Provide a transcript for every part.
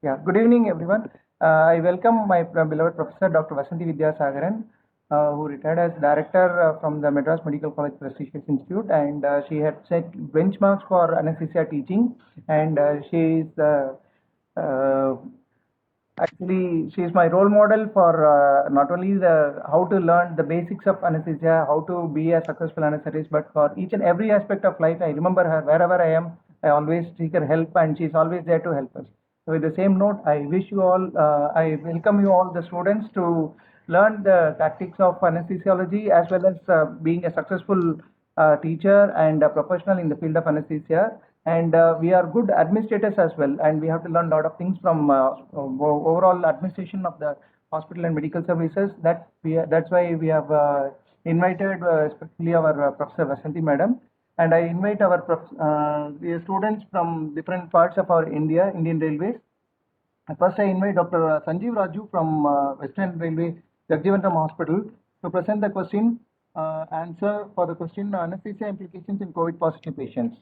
Yeah, good evening, everyone. I welcome my beloved professor, Dr. Vasanthi Vidyasagaran, who retired as director from the Madras Medical College Prestigious Institute, and she had set benchmarks for anesthesia teaching, and she is uh, actually, she is my role model for not only the how to learn the basics of anesthesia, how to be a successful anesthetist, but for each and every aspect of life. I remember her wherever I am. I always seek her help, and she's always there to help us. So, with the same note, I wish you all, I welcome you all, the students, to learn the tactics of anesthesiology as well as being a successful teacher and a professional in the field of anesthesia. And we are good administrators as well, and we have to learn a lot of things from overall administration of the hospital and medical services. That's why we have invited especially our Professor Vasanthi Madam, and I invite our the students from different parts of our Indian Railways. First, I invite Dr. Sanjeev Raju from Western Railway Jagjivantam Hospital to present the question, answer for the question anesthesia implications in COVID positive patients.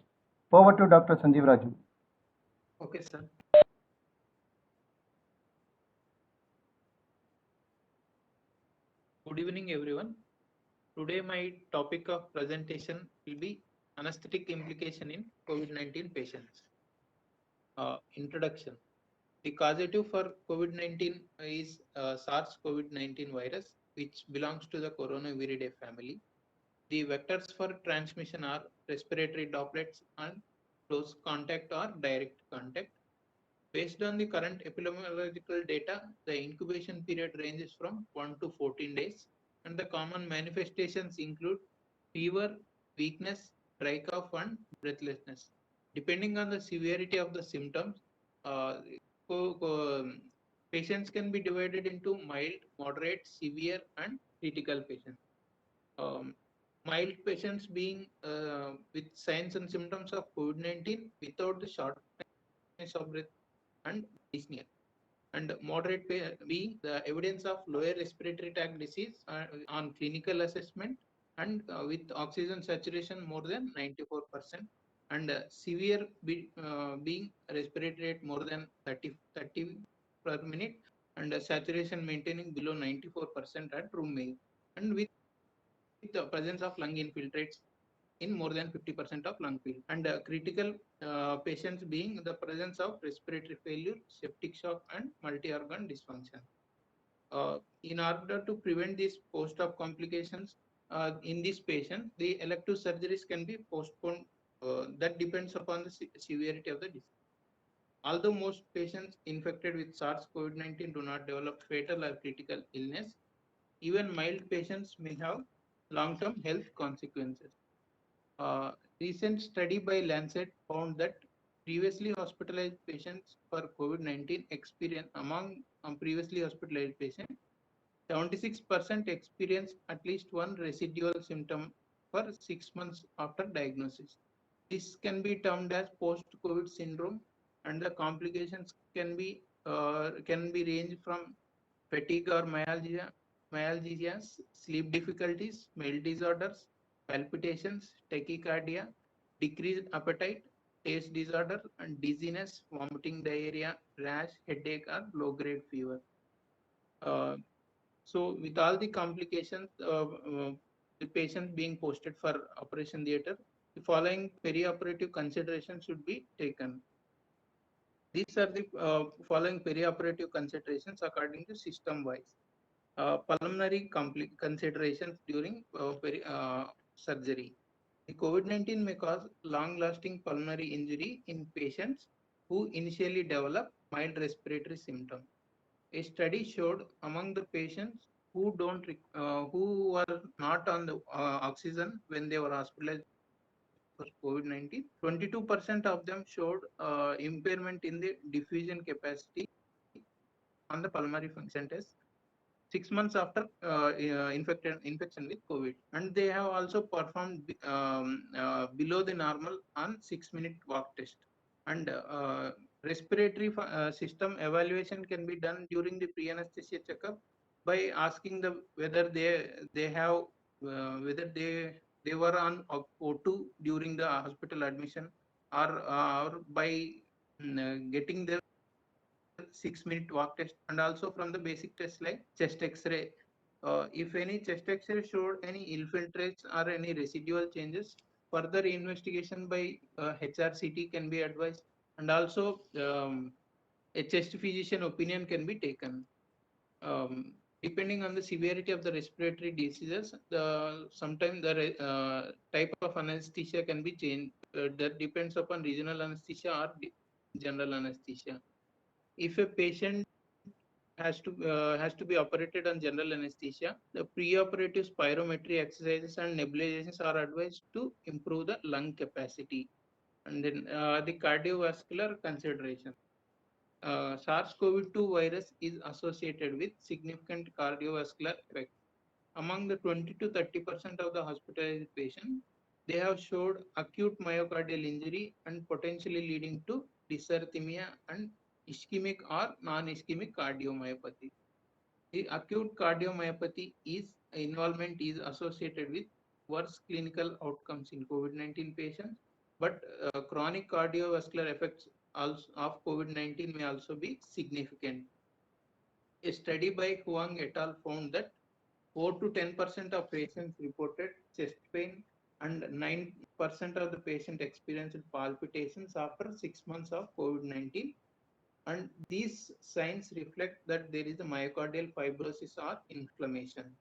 Over to Dr. Sanjeev Raju. Okay, sir. Good evening, everyone. Today, my topic of presentation will be anesthetic implication in COVID-19 patients. Introduction. The causative for COVID-19 is SARS-CoV-19 virus, which belongs to the Coronaviridae family. The vectors for transmission are respiratory droplets and close contact or direct contact. Based on the current epidemiological data, the incubation period ranges from 1 to 14 days, and the common manifestations include fever, weakness, dry cough, and breathlessness. Depending on the severity of the symptoms, uh, patients can be divided into mild, moderate, severe, and critical patients. Um, Mild patients being with signs and symptoms of COVID-19 without the shortness of breath and dyspnea, and moderate being the evidence of lower respiratory tract disease on clinical assessment and with oxygen saturation more than 94%, and severe being respiratory rate more than 30 per minute, and saturation maintaining below 94% at room air, and with the presence of lung infiltrates in more than 50% of lung field, and critical patients being the presence of respiratory failure, septic shock, and multi-organ dysfunction. In order to prevent these post-op complications in this patient, the elective surgeries can be postponed. That depends upon the severity of the disease. Although most patients infected with SARS-CoV-19 do not develop fatal or critical illness, even mild patients may have long-term health consequences. Recent study by Lancet found that previously hospitalized patients for COVID-19 experience among previously hospitalized patients, 76% experienced at least one residual symptom for 6 months after diagnosis. This can be termed as post-COVID syndrome, and the complications can be range from fatigue or myalgia, sleep difficulties, meal disorders, palpitations, tachycardia, decreased appetite, taste disorder, and dizziness, vomiting, diarrhea, rash, headache, or low-grade fever. Uh, so, with all the complications, the patient being posted for operation theatre, the following perioperative considerations should be taken. These are the following perioperative considerations according to system-wise. Pulmonary considerations during surgery. The COVID-19 may cause long-lasting pulmonary injury in patients who initially develop mild respiratory symptoms. A study showed among the patients who were not on the oxygen when they were hospitalized for COVID-19, 22% of them showed impairment in the diffusion capacity on the pulmonary function test 6 months after infection with COVID, and they have also performed below the normal on 6-minute walk test. And respiratory system evaluation can be done during the pre-anesthesia checkup by asking whether they have whether they were on O2 during the hospital admission, or by getting their 6-minute walk test, and also from the basic test like chest X-ray. If any chest X-ray showed any infiltrates or any residual changes, further investigation by HRCT can be advised, and also a chest physician opinion can be taken. Depending on the severity of the respiratory diseases, sometimes the type of anesthesia can be changed. That depends upon regional anesthesia or general anesthesia. If a patient has to be operated on general anesthesia, the preoperative spirometry exercises and nebulizations are advised to improve the lung capacity. And then the cardiovascular consideration. SARS-CoV-2 virus is associated with significant cardiovascular effects. Among the 20 to 30% of the hospitalized patients, they have showed acute myocardial injury and potentially leading to dysarrhythmia and ischemic or non-ischemic cardiomyopathy. The acute cardiomyopathy involvement is associated with worse clinical outcomes in COVID-19 patients, but chronic cardiovascular effects also of COVID-19 may also be significant. A study by Huang et al. Found that 4 to 10% of patients reported chest pain and 9% of the patient experienced palpitations after 6 months of COVID-19. And these signs reflect that there is a myocardial fibrosis or inflammation.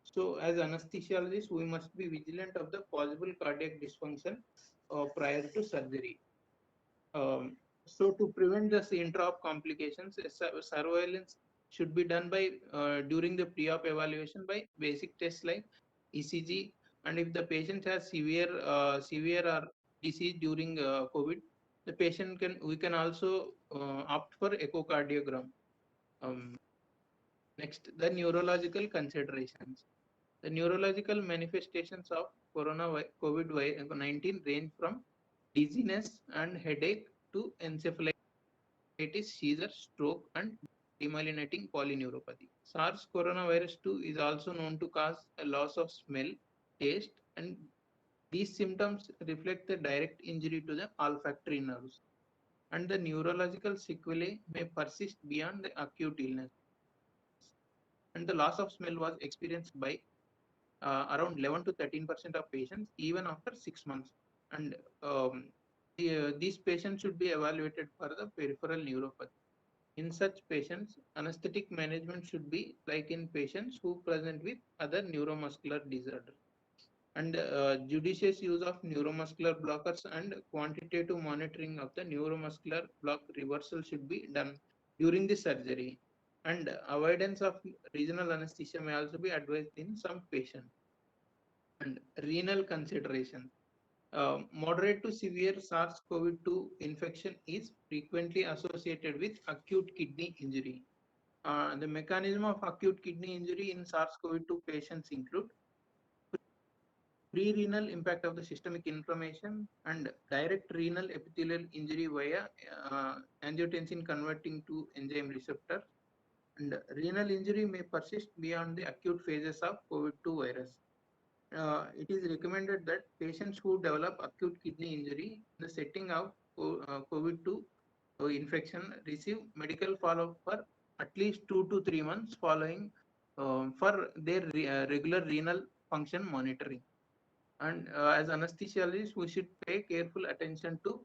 So, as anesthesiologists, we must be vigilant of the possible cardiac dysfunction prior to surgery. So, to prevent the intra-op complications, surveillance should be done by during the pre-op evaluation by basic tests like ECG, and if the patient has severe or disease during COVID, the patient we can also opt for echocardiogram. Um, Next, the neurological considerations. The neurological manifestations of COVID-19 range from dizziness and headache to encephalitis, seizure, stroke, and demyelinating polyneuropathy. SARS coronavirus 2 is also known to cause a loss of smell, taste, and these symptoms reflect the direct injury to the olfactory nerves. And the neurological sequelae may persist beyond the acute illness. And the loss of smell was experienced by around 11 to 13% of patients even after 6 months. And these patients should be evaluated for the peripheral neuropathy. In such patients, anesthetic management should be like in patients who present with other neuromuscular disorders. And judicious use of neuromuscular blockers and quantitative monitoring of the neuromuscular block reversal should be done during the surgery. And avoidance of regional anesthesia may also be advised in some patients. And renal consideration. Moderate to severe SARS-CoV-2 infection is frequently associated with acute kidney injury. The mechanism of acute kidney injury in SARS-CoV-2 patients include pre-renal impact of the systemic inflammation and direct renal epithelial injury via angiotensin converting to enzyme receptor. And renal injury may persist beyond the acute phases of COVID-2 virus. It is recommended that patients who develop acute kidney injury in the setting of COVID-2 infection receive medical follow-up for at least 2 to 3 months following for their regular renal function monitoring. And as anesthesiologists, we should pay careful attention to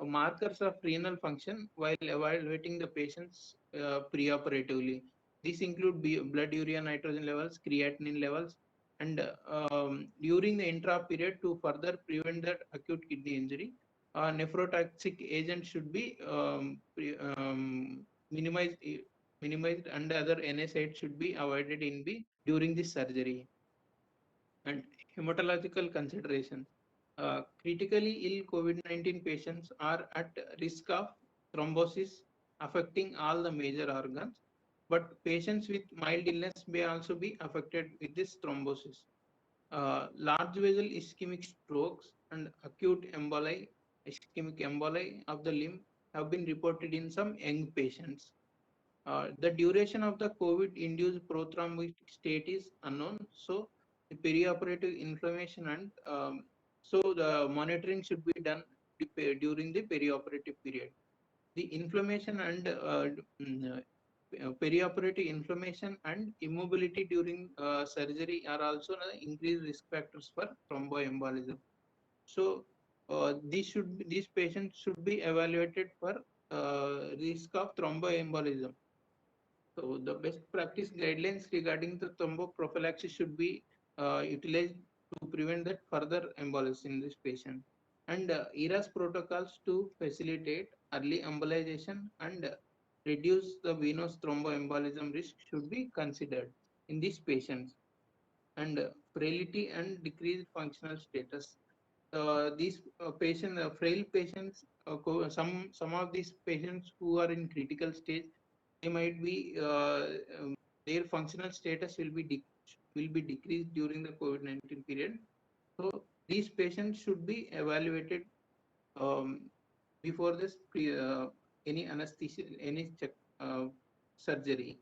markers of renal function while evaluating the patients preoperatively. These include blood urea nitrogen levels, creatinine levels, and during the intra period to further prevent that acute kidney injury, nephrotoxic agents should be minimized, minimized, and other NSAIDs should be avoided during the surgery. And hematological considerations. Critically ill COVID-19 patients are at risk of thrombosis affecting all the major organs, but patients with mild illness may also be affected with this thrombosis. Large vessel ischemic strokes and acute emboli, ischemic emboli of the limb have been reported in some young patients. The duration of the COVID-induced prothrombic state is unknown, so the perioperative inflammation and so the monitoring should be done during the perioperative period. the inflammation and perioperative inflammation and immobility during surgery are also increased risk factors for thromboembolism. So these patients should be evaluated for risk of thromboembolism. So the best practice guidelines regarding the thromboprophylaxis should be utilized to prevent that further embolism in this patient. And ERAS protocols to facilitate early embolization and reduce the venous thromboembolism risk should be considered in these patients. And frailty and decreased functional status. These frail patients, some of these patients who are in critical stage, they might be their functional status will be decreased during the COVID-19 period. So these patients should be evaluated before this any anesthesia, any surgery.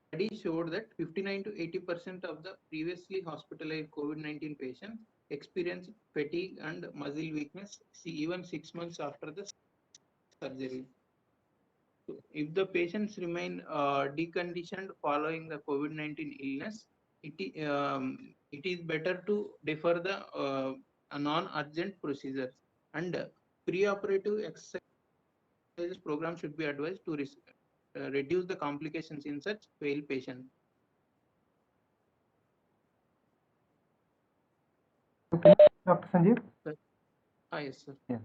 Study showed that 59 to 80% of the previously hospitalized COVID-19 patients experienced fatigue and muscle weakness even 6 months after the surgery. So if the patients remain deconditioned following the COVID-19 illness, it is better to defer the non-urgent procedures, and preoperative exercise program should be advised to reduce the complications in such frail patients. Dr. Sanjeev? Yes, sir. Yeah.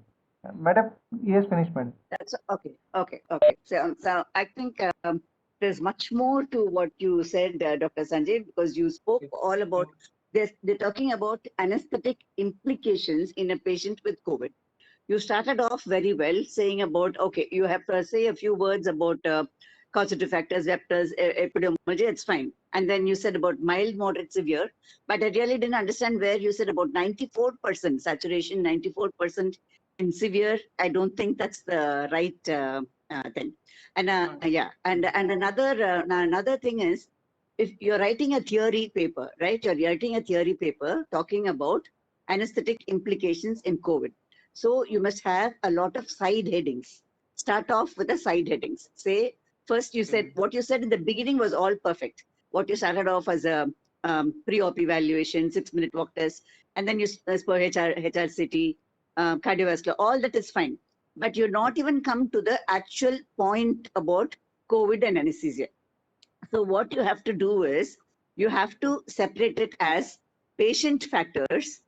Madam, yes, finished, madam. That's okay. So I think there's much more to what you said, Dr. Sanjay, because you spoke all about this. They're talking about anesthetic implications in a patient with COVID. You started off very well saying about, okay, you have to say a few words about causative factors, vectors, epidemiology, it's fine. And then you said about mild, moderate, severe, but I really didn't understand where you said about 94% saturation, 94% in severe. I don't think that's the right thing. And another thing is, if you're writing a theory paper, right? You're writing a theory paper talking about anesthetic implications in COVID. So you must have a lot of side headings. Start off with the side headings. Say, first you said, what you said in the beginning was all perfect. What you started off as a pre-op evaluation, 6-minute walk test, and then you as per HRCT, cardiovascular, all that is fine. But you're not even come to the actual point about COVID and anesthesia. So what you have to do is, you have to separate it as patient factors,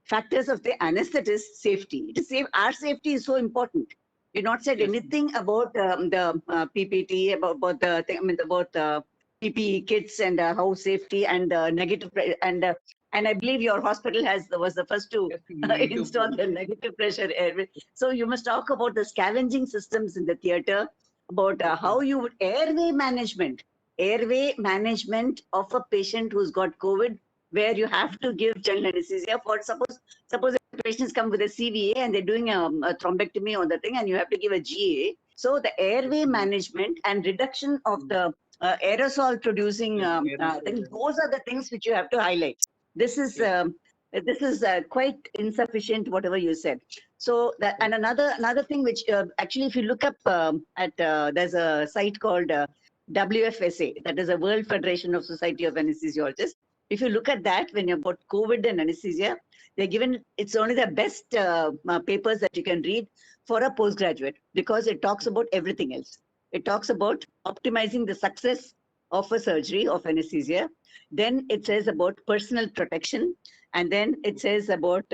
factors of the anesthetist safety. It is our safety is so important. You not said anything about the PPT, about the thing, I mean, about PPE kits and how safety and negative and I believe your hospital was the first to install the negative pressure airway. So you must talk about the scavenging systems in the theater, about how you would airway management of a patient who's got COVID, where you have to give general anesthesia for suppose the patients come with a CVA and they're doing a thrombectomy on the thing, and you have to give a GA. So the airway management and reduction of the aerosol producing thing, those are the things which you have to highlight. This is quite insufficient, whatever you said. So that, and another thing which actually, if you look up at there's a site called WFSA, that is a World Federation of Society of Anesthesiologists. If you look at that, when you're about COVID and anesthesia, they're given, it's only the best papers that you can read for a postgraduate, because it talks about everything else. It talks about optimizing the success of a surgery of anesthesia. Then it says about personal protection. And then it says about,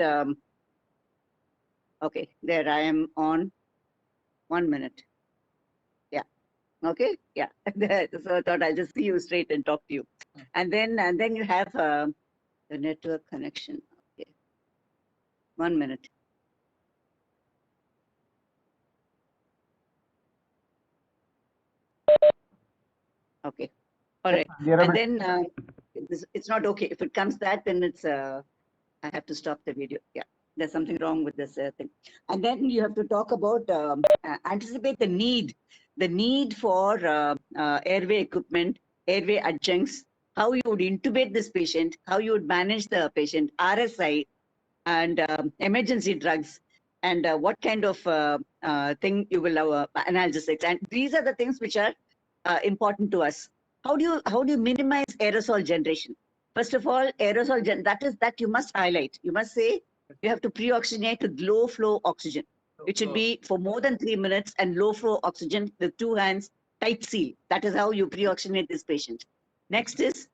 okay, there I am on 1 minute. Yeah. Okay. Yeah. So I thought I'll just see you straight and talk to you. And then you have the network connection. Okay. 1 minute. Okay. All right. And then it's not okay. If it comes that, then it's I have to stop the video. Yeah. There's something wrong with this thing. And then you have to talk about anticipate the need for airway equipment, airway adjuncts, how you would intubate this patient, how you would manage the patient, RSI, and emergency drugs, and what kind of thing you will analgesics. And these are the things which are important to us. How do you minimize aerosol generation? First of all, that you must highlight. You must say you have to pre-oxygenate with low flow oxygen. It should be for more than 3 minutes and low flow oxygen with 2 hands, tight seal. That is how you pre-oxygenate this patient. Next is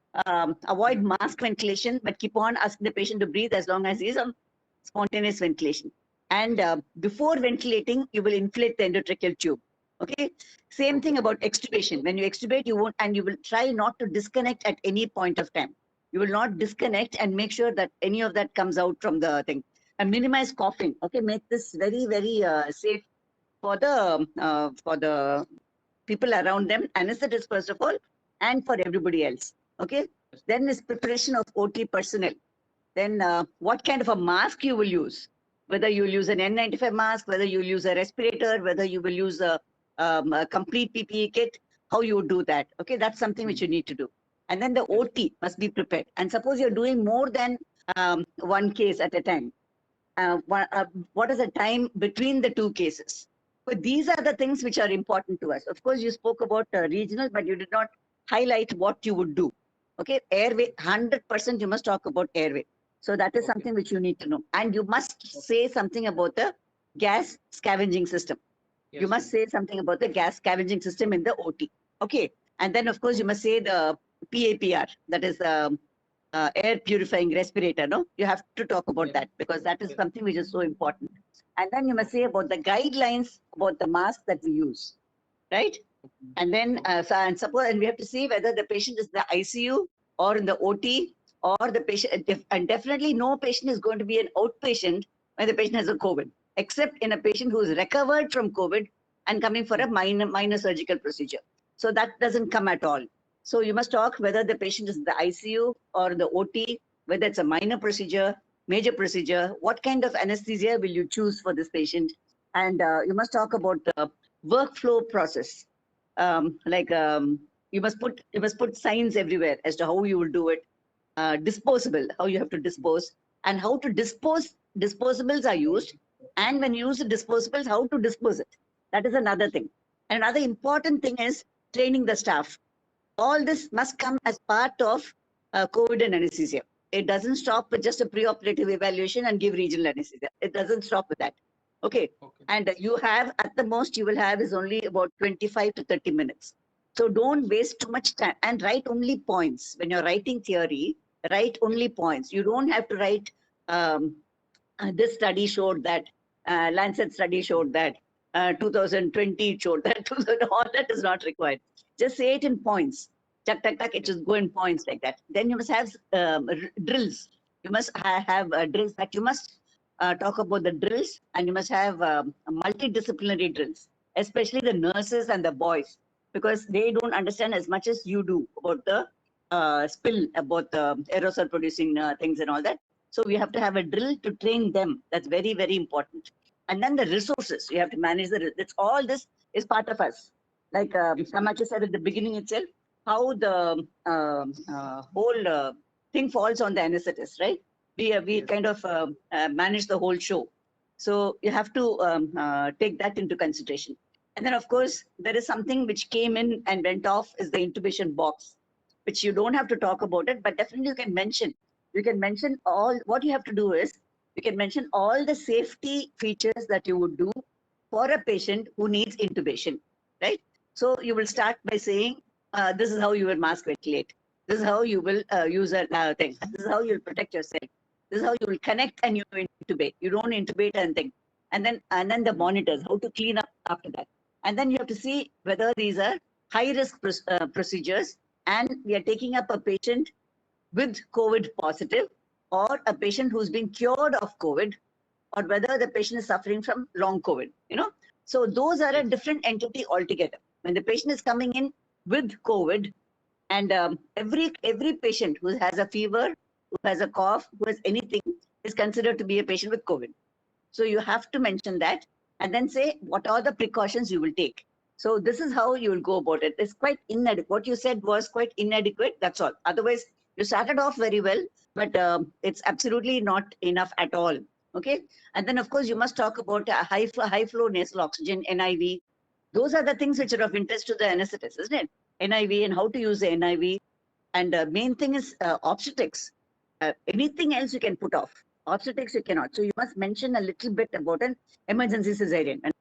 avoid mask ventilation, but keep on asking the patient to breathe as long as he is on spontaneous ventilation. And before ventilating, you will inflate the endotracheal tube. Okay. Same thing about extubation. When you extubate, you won't, and you will try not to disconnect at any point of time. You will not disconnect and make sure that any of that comes out from the thing. And minimize coughing. Okay, make this very, very safe for the people around them, anesthetists first of all, and for everybody else. Okay. Then is preparation of OT personnel. Then what kind of a mask you will use? Whether you will use an N95 mask, whether you will use a respirator, whether you will use a complete PPE kit, how you would do that. Okay, that's something which you need to do. And then the OT must be prepared. And suppose you're doing more than one case at a time. What is the time between the 2 cases? But these are the things which are important to us. Of course, you spoke about regional, but you did not highlight what you would do. Okay, airway, 100% you must talk about airway. So that is something which you need to know. And you must say something about the gas scavenging system. You must say something about the gas scavenging system in the OT. Okay. And then, of course, you must say the PAPR, that is the air purifying respirator. No, you have to talk about that because that is something which is so important. And then you must say about the guidelines about the mask that we use, right? And then, and we have to see whether the patient is in the ICU or in the OT or the patient, and definitely no patient is going to be an outpatient when the patient has a COVID, except in a patient who is recovered from COVID and coming for a minor surgical procedure. So that doesn't come at all. So you must talk whether the patient is in the ICU or the OT, whether it's a minor procedure, major procedure, what kind of anesthesia will you choose for this patient? And you must talk about the workflow process. You must put signs everywhere as to how you will do it. Disposable, how you have to dispose, and how to dispose. Disposables are used, and when you use the disposables, how to dispose it. That is another thing. And another important thing is training the staff. All this must come as part of COVID and anesthesia. It doesn't stop with just a pre-operative evaluation and give regional anesthesia. It doesn't stop with that. Okay. And you have, at the most you will have is only about 25 to 30 minutes. So don't waste too much time and write only points. When you're writing theory, write only points. You don't have to write, this study showed that, Lancet study showed that, 2020 showed that, all that is not required. Just say it in points. Tuck, tuck, tuck, it just go in points like that. Then you must have drills. You must have drills that you must talk about the drills, and you must have multidisciplinary drills, especially the nurses and the boys, because they don't understand as much as you do about the spill, about the aerosol producing things and all that. So we have to have a drill to train them. That's very, very important. And then the resources, you have to manage it's all this is part of us. Like Samacha said at the beginning itself, how the whole thing falls on the anesthetist, right? We kind of manage the whole show. So you have to take that into consideration. And then, of course, there is something which came in and went off is the intubation box, which you don't have to talk about it, but definitely you can mention. You can mention all, what you have to do is, you can mention all the safety features that you would do for a patient who needs intubation, right? So you will start by saying, this is how you will mask ventilate. This is how you will use a thing. This is how you will protect yourself. This is how you will connect and you intubate. You don't intubate and think. And then the monitors, how to clean up after that. And then you have to see whether these are high-risk procedures and we are taking up a patient with COVID positive or a patient who's been cured of COVID, or whether the patient is suffering from long COVID, you know. So those are a different entity altogether. When the patient is coming in with COVID, and every patient who has a fever, who has a cough, who has anything, is considered to be a patient with COVID. So you have to mention that and then say what are the precautions you will take. So this is how you will go about it. It's quite inadequate. What you said was quite inadequate, that's all. Otherwise, you started off very well, but it's absolutely not enough at all. Okay. And then, of course, you must talk about high flow nasal oxygen, NIV. Those are the things which are of interest to the anesthetist, isn't it? NIV and how to use the NIV. And the main thing is obstetrics. Anything else you can put off. Obstetrics you cannot. So you must mention a little bit about an emergency cesarean. And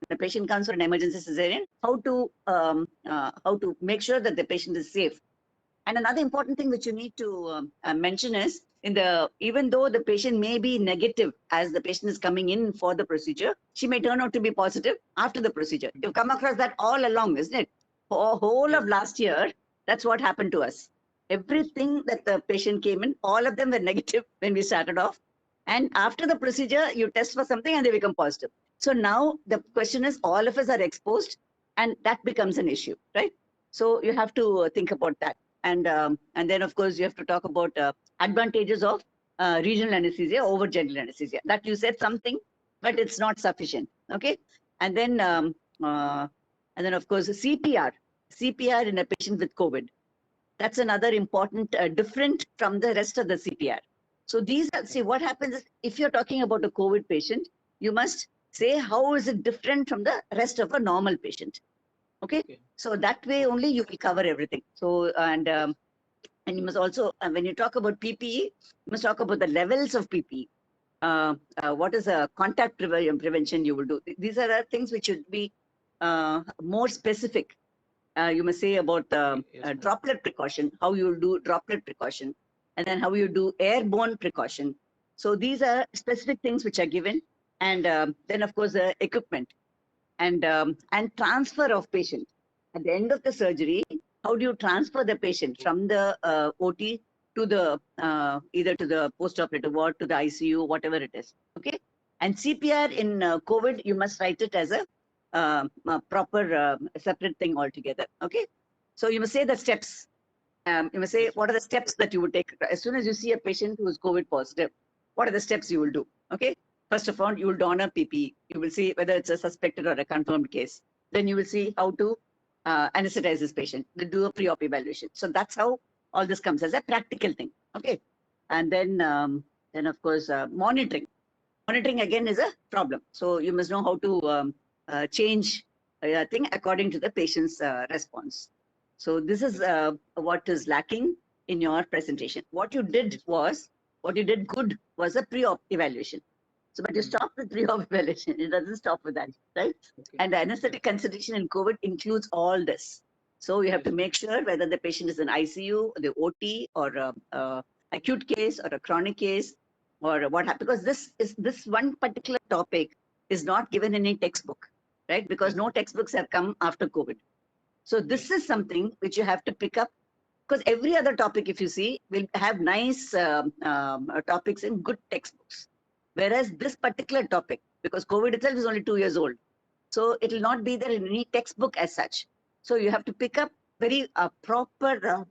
the patient comes for an emergency cesarean, how to make sure that the patient is safe. And another important thing which you need to mention is even though the patient may be negative as the patient is coming in for the procedure, she may turn out to be positive after the procedure. You've come across that all along, isn't it? For whole of last year, that's what happened to us. Everything that the patient came in, all of them were negative when we started off. And after the procedure, you test for something and they become positive. So now the question is, all of us are exposed and that becomes an issue, right? So you have to think about that. And then, of course, you have to talk about advantages of regional anesthesia over general anesthesia. That you said something, but it's not sufficient. Okay. And then, of course, CPR in a patient with COVID. That's another important, different from the rest of the CPR. So these are, see, what happens is if you're talking about a COVID patient, you must say how is it different from the rest of a normal patient. Okay. So that way only you will cover everything. So, and you must also, when you talk about PPE, you must talk about the levels of PPE. What is a contact prevention you will do? These are the things which should be more specific. You must say about droplet precaution, how you will do droplet precaution, and then how you do airborne precaution. So these are specific things which are given. And then, of course, the equipment and transfer of patient. At the end of the surgery, how do you transfer the patient from the OT to the either to the post-operative ward, to the ICU, whatever it is. Okay. And CPR in COVID, you must write it as a proper separate thing altogether. Okay. So you must say the steps. You must say what are the steps that you would take as soon as you see a patient who is COVID positive. What are the steps you will do? Okay. First of all, you will don a PPE. You will see whether it's a suspected or a confirmed case. Then you will see how to anesthetize this patient. They do a pre-op evaluation. So that's how all this comes as a practical thing. Okay. And then of course, monitoring. Monitoring again is a problem. So you must know how to change a thing according to the patient's response. So this is what is lacking in your presentation. What you did good was a pre-op evaluation. So, but you stop with pre-op evaluation. It doesn't stop with that, right? Okay. And the anesthetic consideration in COVID includes all this. So you have to make sure whether the patient is in ICU, the OT, or acute case, or a chronic case, or what happens. Because this one particular topic is not given in any textbook, right? Because no textbooks have come after COVID. So this is something which you have to pick up. Because every other topic, if you see, will have nice topics in good textbooks. Whereas this particular topic, because COVID itself is only 2 years old, so it will not be there in any textbook as such. So you have to pick up very proper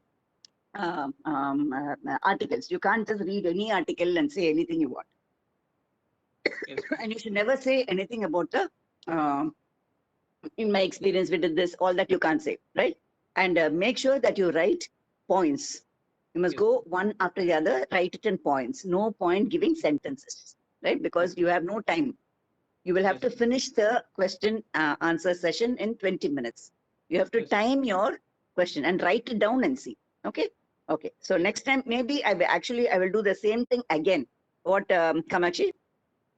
articles. You can't just read any article and say anything you want. Yes. And you should never say anything about the, in my experience, we did this, all that you can't say, right? And make sure that you write points. You must go one after the other, write it in points. No point giving sentences. Right? Because you have no time. You will have to finish the question answer session in 20 minutes. You have to time your question and write it down and see. Okay. Okay. So next time, maybe I will do the same thing again. What, Kamakshi?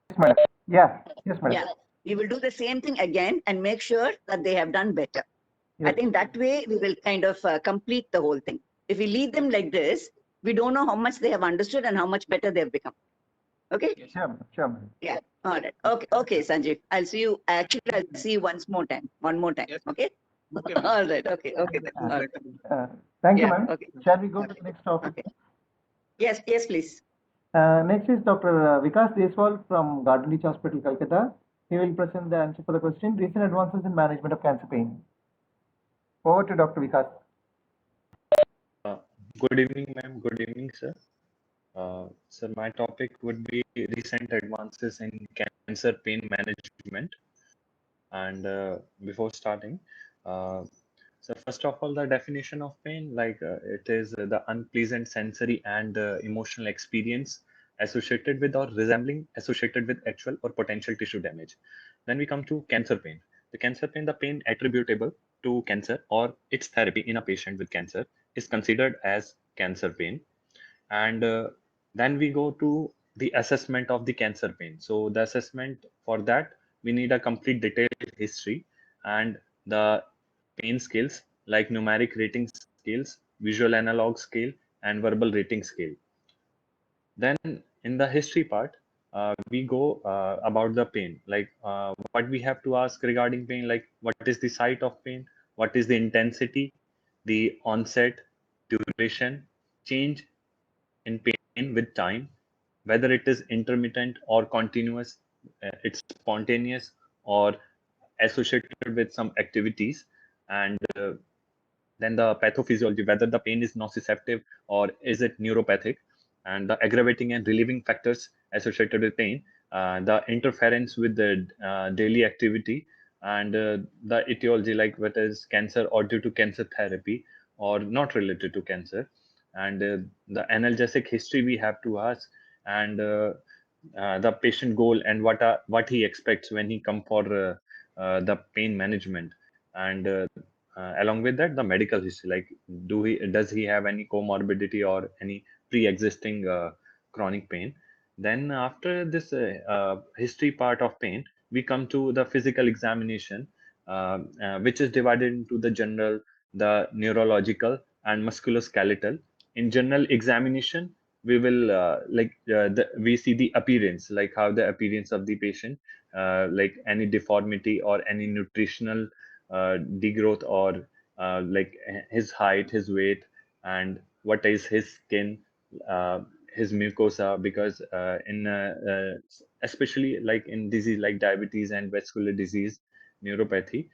Yes, madam. Yeah. Yes, madam. Yeah. You will do the same thing again and make sure that they have done better. Yes. I think that way we will kind of complete the whole thing. If we leave them like this, we don't know how much they have understood and how much better they have become. Okay. Sure. Yeah. All right. Okay. Okay, Sanjeev. I'll see you. Actually, I'll see you one more time. Yes. Okay. Okay. All right. Okay. Okay. All right. Thank you, ma'am. Okay. Shall we go to the next topic? Okay. Yes. Yes, please. Next is Dr. Vikas Deswal from Garden Reach Hospital, Calcutta. He will present the answer for the question: recent advances in management of cancer pain. Over to Dr. Vikas. Good evening, ma'am. Good evening, sir. So my topic would be recent advances in cancer pain management. And before starting, so first of all, the definition of pain, like it is the unpleasant sensory and emotional experience associated with or resembling associated with actual or potential tissue damage. Then we come to cancer pain. The cancer pain, the pain attributable to cancer or its therapy in a patient with cancer is considered as cancer pain. And then we go to the assessment of the cancer pain. So the assessment for that, we need a complete detailed history and the pain scales like numeric rating scales, visual analog scale, and verbal rating scale. Then in the history part, we go about the pain, like what we have to ask regarding pain, like what is the site of pain, what is the intensity, the onset, duration, change in pain with time, whether it is intermittent or continuous, it's spontaneous or associated with some activities, and then the pathophysiology, whether the pain is nociceptive or is it neuropathic, and the aggravating and relieving factors associated with pain, the interference with the daily activity, and the etiology, like whether it's cancer or due to cancer therapy or not related to cancer, and the analgesic history we have to ask, and the patient goal and what he expects when he come for the pain management, and along with that the medical history, like does he have any comorbidity or any pre-existing chronic pain. Then after this history part of pain, we come to the physical examination, which is divided into the general, the neurological, and musculoskeletal. In general examination, we will we see the appearance, like how the appearance of the patient, like any deformity or any nutritional degrowth, or like his height, his weight, and what is his skin, uh, his mucosa, because in especially like in disease like diabetes and vascular disease, neuropathy,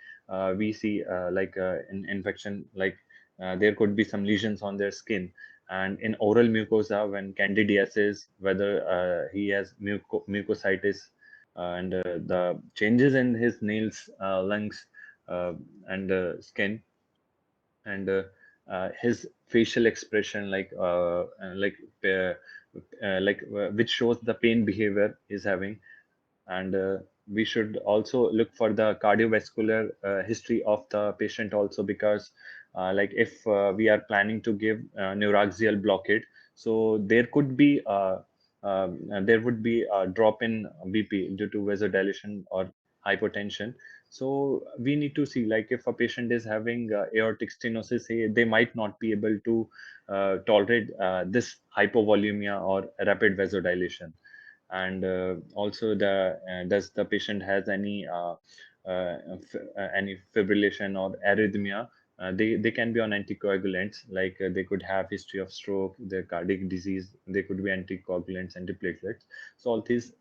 we see in infection, like there could be some lesions on their skin. And in oral mucosa, when candidiasis, whether he has mucositis, and the changes in his nails, lungs, uh, and skin, and his facial expression, uh, which shows the pain behavior is having. And we should also look for the cardiovascular history of the patient also, because like if we are planning to give neuraxial blockade, so there would be a drop in bp due to vasodilation or hypotension. So we need to see, like if a patient is having aortic stenosis, they might not be able to tolerate this hypovolemia or rapid vasodilation. And also the does the patient has any fibrillation or arrhythmia. They can be on anticoagulants, like they could have history of stroke, the cardiac disease, they could be anticoagulants, antiplatelets. So all these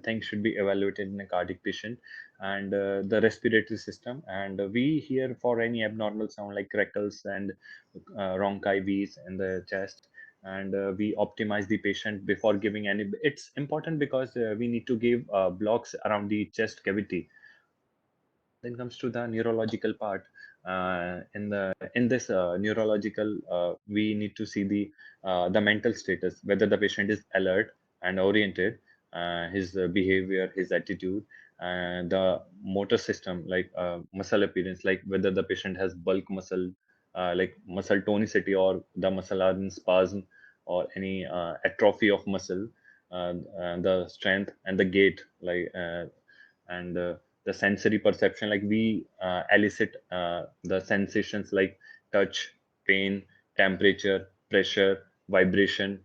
things should be evaluated in a cardiac patient. And the respiratory system, and we hear for any abnormal sound like crackles and rhonchi V's in the chest. And we optimize the patient before giving any. It's important because we need to give blocks around the chest cavity. Then comes to the neurological part. In this neurological, we need to see the mental status, whether the patient is alert and oriented, his behavior, his attitude, and the motor system, like muscle appearance, like whether the patient has bulk muscle, like muscle tonicity, or the muscle are in spasm, or any atrophy of muscle, the strength and the gait, and the sensory perception, like we elicit the sensations like touch, pain, temperature, pressure, vibration.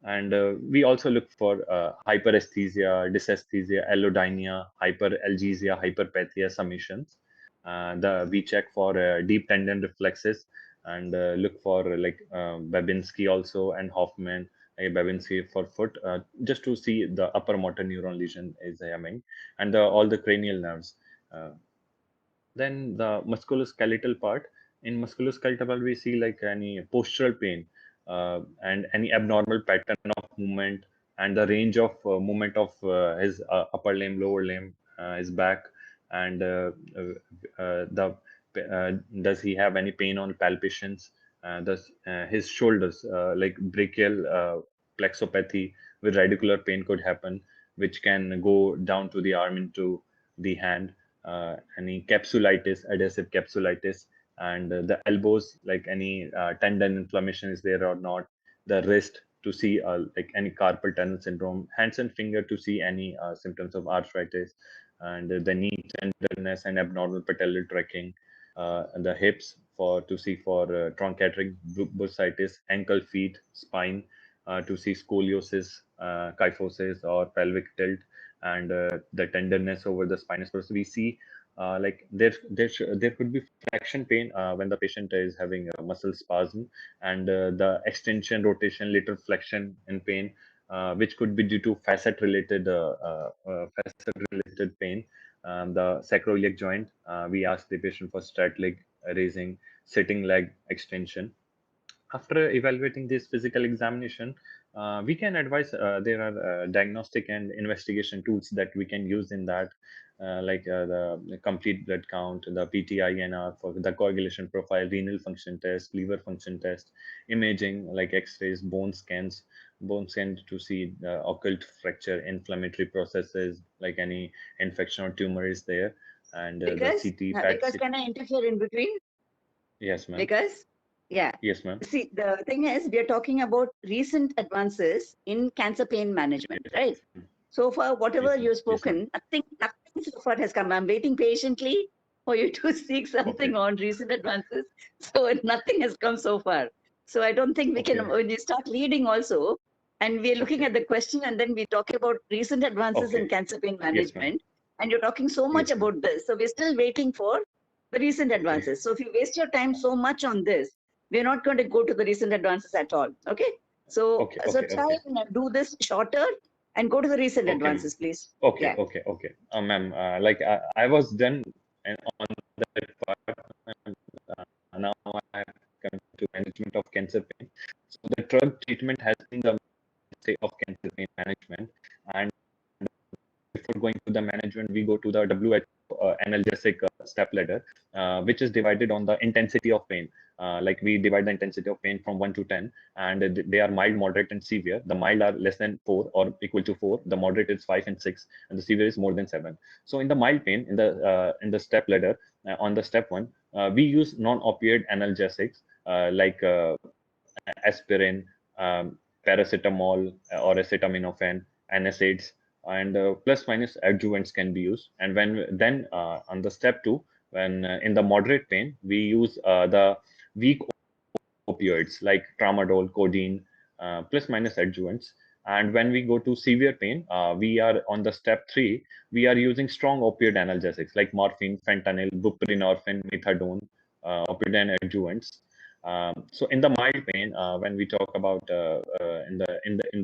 And we also look for hyperesthesia, dysesthesia, allodynia, hyperalgesia, hyperpathia summations. We check for deep tendon reflexes, and look for Babinski also, and Hoffman, like Babinski for foot, just to see the upper motor neuron lesion is having, and all the cranial nerves. Uh, then the musculoskeletal part. In musculoskeletal, we see like any postural pain, and any abnormal pattern of movement, and the range of movement of his upper limb, lower limb, his back, and the does he have any pain on palpations? Does his shoulders, like brachial plexopathy, with radicular pain could happen, which can go down to the arm into the hand, any capsulitis, adhesive capsulitis, and the elbows, like any tendon inflammation is there or not, the wrist to see like any carpal tunnel syndrome, hands and finger to see any symptoms of arthritis, and the knee tenderness and abnormal patellar tracking, and the hips for to see for trochanteric bursitis, ankle, feet, spine, to see scoliosis, kyphosis, or pelvic tilt, and the tenderness over the spinous process. We see like there could be flexion pain when the patient is having a muscle spasm, and the extension, rotation, lateral flexion in pain, which could be due to facet related pain. The sacroiliac joint, we ask the patient for straight leg raising, sitting leg extension. After evaluating this physical examination, we can advise there are diagnostic and investigation tools that we can use in that, like the complete blood count, the PTINR for the coagulation profile, renal function test, liver function test, imaging like X-rays, bone scan to see occult fracture, inflammatory processes like any infection or tumor is there, and the CT, PET. Because can I interfere in between? Yes, ma'am. Because, yeah. Yes, ma'am. See, the thing is, we are talking about recent advances in cancer pain management, right? So far, whatever Yes, you've spoken, nothing so far has come. I'm waiting patiently for you to seek something on recent advances. So nothing has come so far. So I don't think we can, when you start leading also, and we're looking at the question and then we talk about recent advances in cancer pain management, and you're talking so much about this. So we're still waiting for the recent advances. So if you waste your time so much on this, we're not going to go to the recent advances at all. Okay. So, try and do this shorter and go to the recent advances, please. Okay. Ma'am, like I was done on that part. Now I have come to management of cancer pain. So the drug treatment has been the mainstay of cancer pain management. And before going to the management, we go to the WHO analgesic step ladder, which is divided on the intensity of pain. Like we divide the intensity of pain from 1 to 10, and they are mild, moderate, and severe. The mild are less than 4 or equal to 4. The moderate is 5 and 6, and the severe is more than 7. So in the mild pain, in the step ladder, on the step 1, we use non-opioid analgesics like aspirin, paracetamol, or acetaminophen, NSAIDs, and plus minus adjuvants can be used. And then on the step 2, when in the moderate pain, we use the weak opioids like tramadol, codeine, plus minus adjuvants. And when we go to severe pain, we are on the step 3. We are using strong opioid analgesics like morphine, fentanyl, buprenorphine, methadone, opioid and adjuvants. So in the mild pain, when we talk about in the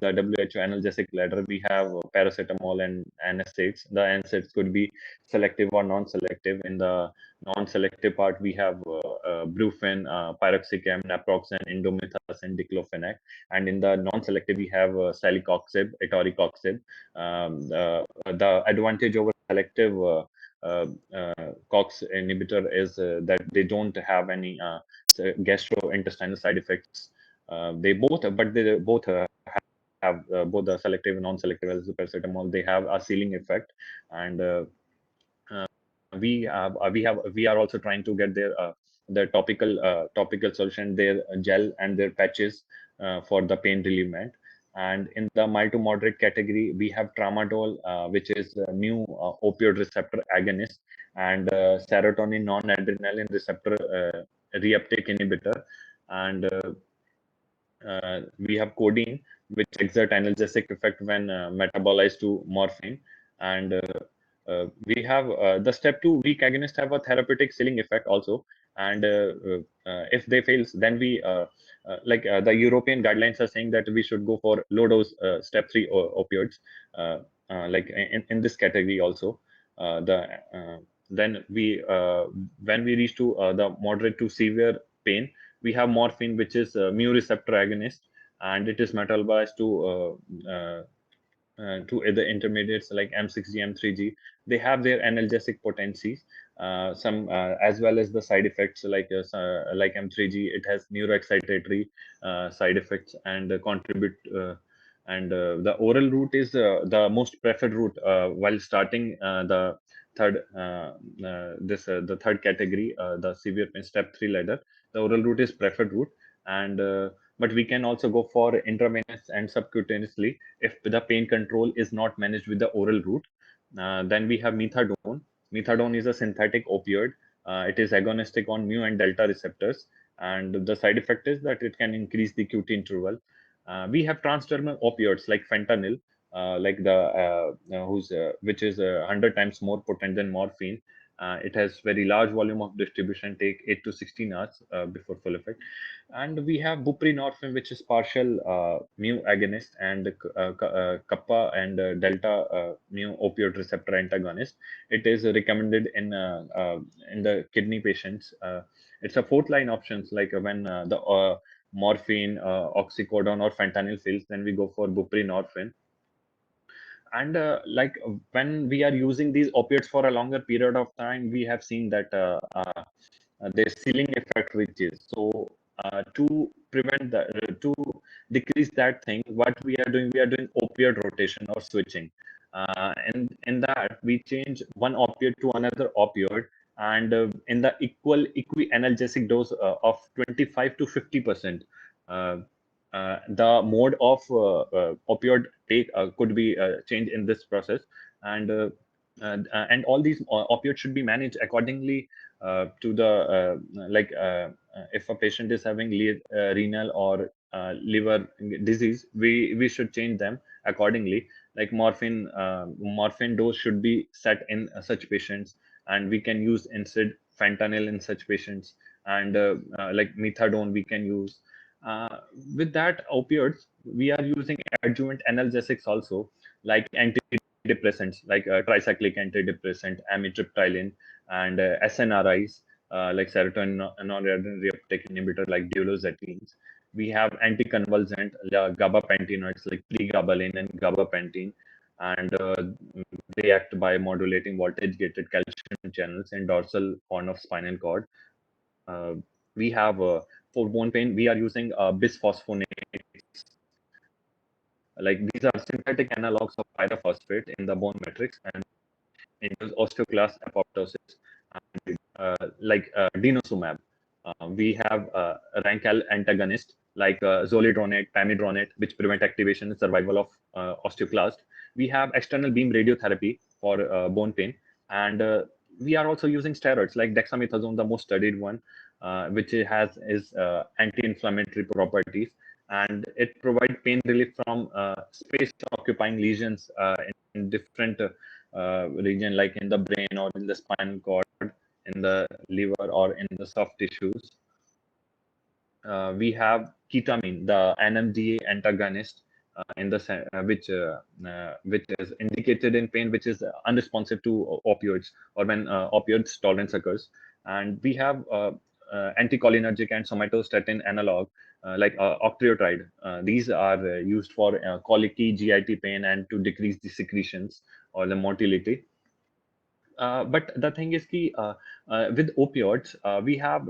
WHO analgesic ladder, we have paracetamol and NSAIDs. The NSAIDs could be selective or non-selective. In the non-selective part, we have brufen, piroxicam, naproxen, indomethacin, diclofenac, and in the non-selective, we have celecoxib, etoricoxib. The advantage over selective COX inhibitor is that they don't have any gastrointestinal side effects. They both have both the selective and non-selective as the paracetamol. They have a ceiling effect, and we are also trying to get their topical solution, their gel and their patches for the pain relievement. And in the mild to moderate category, we have tramadol, which is a new opioid receptor agonist, and serotonin non-adrenaline receptor reuptake inhibitor, and we have codeine, which exert analgesic effect when metabolized to morphine, and we have the step 2 weak agonists have a therapeutic ceiling effect also, and if they fails, then we the European guidelines are saying that we should go for low dose step 3 opioids, like in this category also. Then we when we reach to the moderate to severe pain, we have morphine, which is a mu receptor agonist, and it is metabolized to other intermediates like M6G, M3G. They have their analgesic potencies, some as well as the side effects like M3G. It has neuroexcitatory side effects and contribute and the oral route is the most preferred route while starting the the third category, the severe pain step 3 ladder. The oral route is preferred route, and but we can also go for intravenous and subcutaneously if the pain control is not managed with the oral route. Then we have methadone. Methadone is a synthetic opioid. It is agonistic on mu and delta receptors, and the side effect is that it can increase the QT interval. We have transdermal opioids like fentanyl, which is 100 times more potent than morphine. It has very large volume of distribution, take 8 to 16 hours before full effect. And we have buprenorphine, which is partial mu agonist, and kappa and delta mu opioid receptor antagonist. It is recommended in the kidney patients. It's a fourth line options, like when the morphine, oxycodone, or fentanyl fails, then we go for buprenorphine. And when we are using these opiates for a longer period of time, we have seen that the ceiling effect reaches. So to prevent that, to decrease that thing, what we are doing opioid rotation or switching. And in that, we change one opioid to another opioid, and in the equi-analgesic dose of 25 to 50%. The mode of opioid take could be changed in this process, and and all these opioids should be managed accordingly to the if a patient is having renal or liver disease, we should change them accordingly. Like morphine dose should be set in such patients, and we can use instead fentanyl in such patients, and like methadone we can use. uh, with that opioids, we are using adjuvant analgesics also, like antidepressants, like tricyclic antidepressant, amitriptyline, and SNRIs, like serotonin noradrenergic reuptake inhibitor, like duloxetine. We have anticonvulsant, gabapentinoids, like pregabalin and gabapentin, and they act by modulating voltage-gated calcium channels in dorsal horn of spinal cord. Uh, we have for bone pain, we are using bisphosphonates. Like these are synthetic analogs of pyrophosphate in the bone matrix, and induce osteoclast apoptosis, and denosumab. We have Rankal antagonist like zoledronate, pamidronate, which prevent activation and survival of osteoclast. We have external beam radiotherapy for bone pain, and we are also using steroids like dexamethasone, the most studied one, which has is anti-inflammatory properties, and it provides pain relief from space-occupying lesions in different region, like in the brain or in the spinal cord, in the liver, or in the soft tissues. We have ketamine, the NMDA antagonist, which is indicated in pain, which is unresponsive to opioids, or when opioids tolerance occurs. And we have anticholinergic and somatostatin analog, like octreotide. These are used for colicky, GIT pain, and to decrease the secretions or the motility. But the thing is with opioids, we have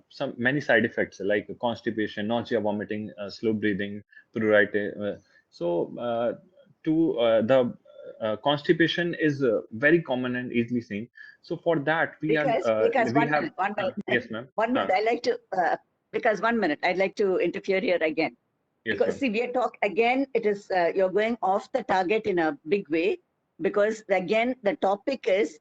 some many side effects like constipation, nausea, vomiting, slow breathing, pruritus. The constipation is very common and easily seen. So for that, Because we one have minute, one minute. yes, ma'am. 1 minute. I like to because 1 minute. I'd like to interfere here again. Yes, Because ma'am. see, we are talking again. It is you're going off the target in a big way, because again the topic is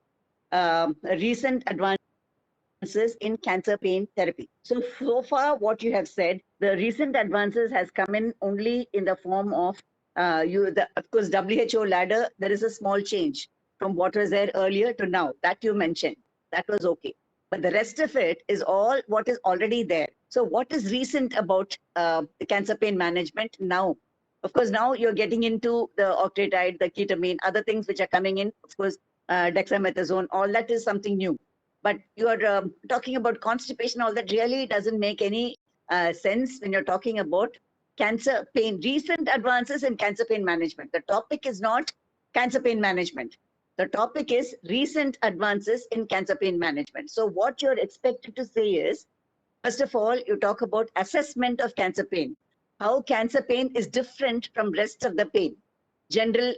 recent advances in cancer pain therapy. So far, what you have said, the recent advances has come in only in the form of of course, WHO ladder. There is a small change from what was there earlier to now. That you mentioned. That was okay. But the rest of it is all what is already there. So what is recent about the cancer pain management now? Of course, now you're getting into the octreotide, the ketamine, other things which are coming in. Of course, dexamethasone, all that is something new. But you're talking about constipation, all that really doesn't make any sense when you're talking about cancer pain, recent advances in cancer pain management. The topic is not cancer pain management. The topic is recent advances in cancer pain management. So what you're expected to say is, first of all, you talk about assessment of cancer pain. how cancer pain is different from rest of the pain, general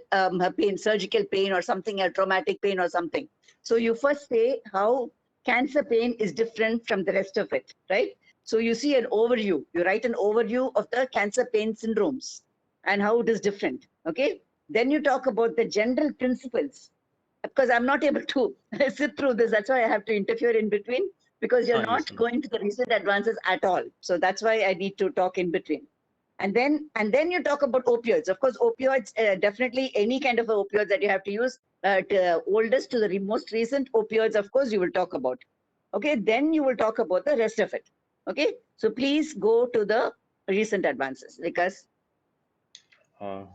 pain, surgical pain or something, a traumatic pain or something. So you first say how cancer pain is different from the rest of it, right? So you see an overview, you write an overview of the cancer pain syndromes and how it is different, okay? Then you talk about the general principles, because I'm not able to sit through this. That's why I have to interfere in between, because you're Yes, not going to the recent advances at all. So that's why I need to talk in between. And then you talk about opioids. Of course, opioids, definitely any kind of opioids that you have to use, to oldest to the most recent opioids, of course, you will talk about. Okay, then you will talk about the rest of it. Okay, so please go to the recent advances, because ma'am.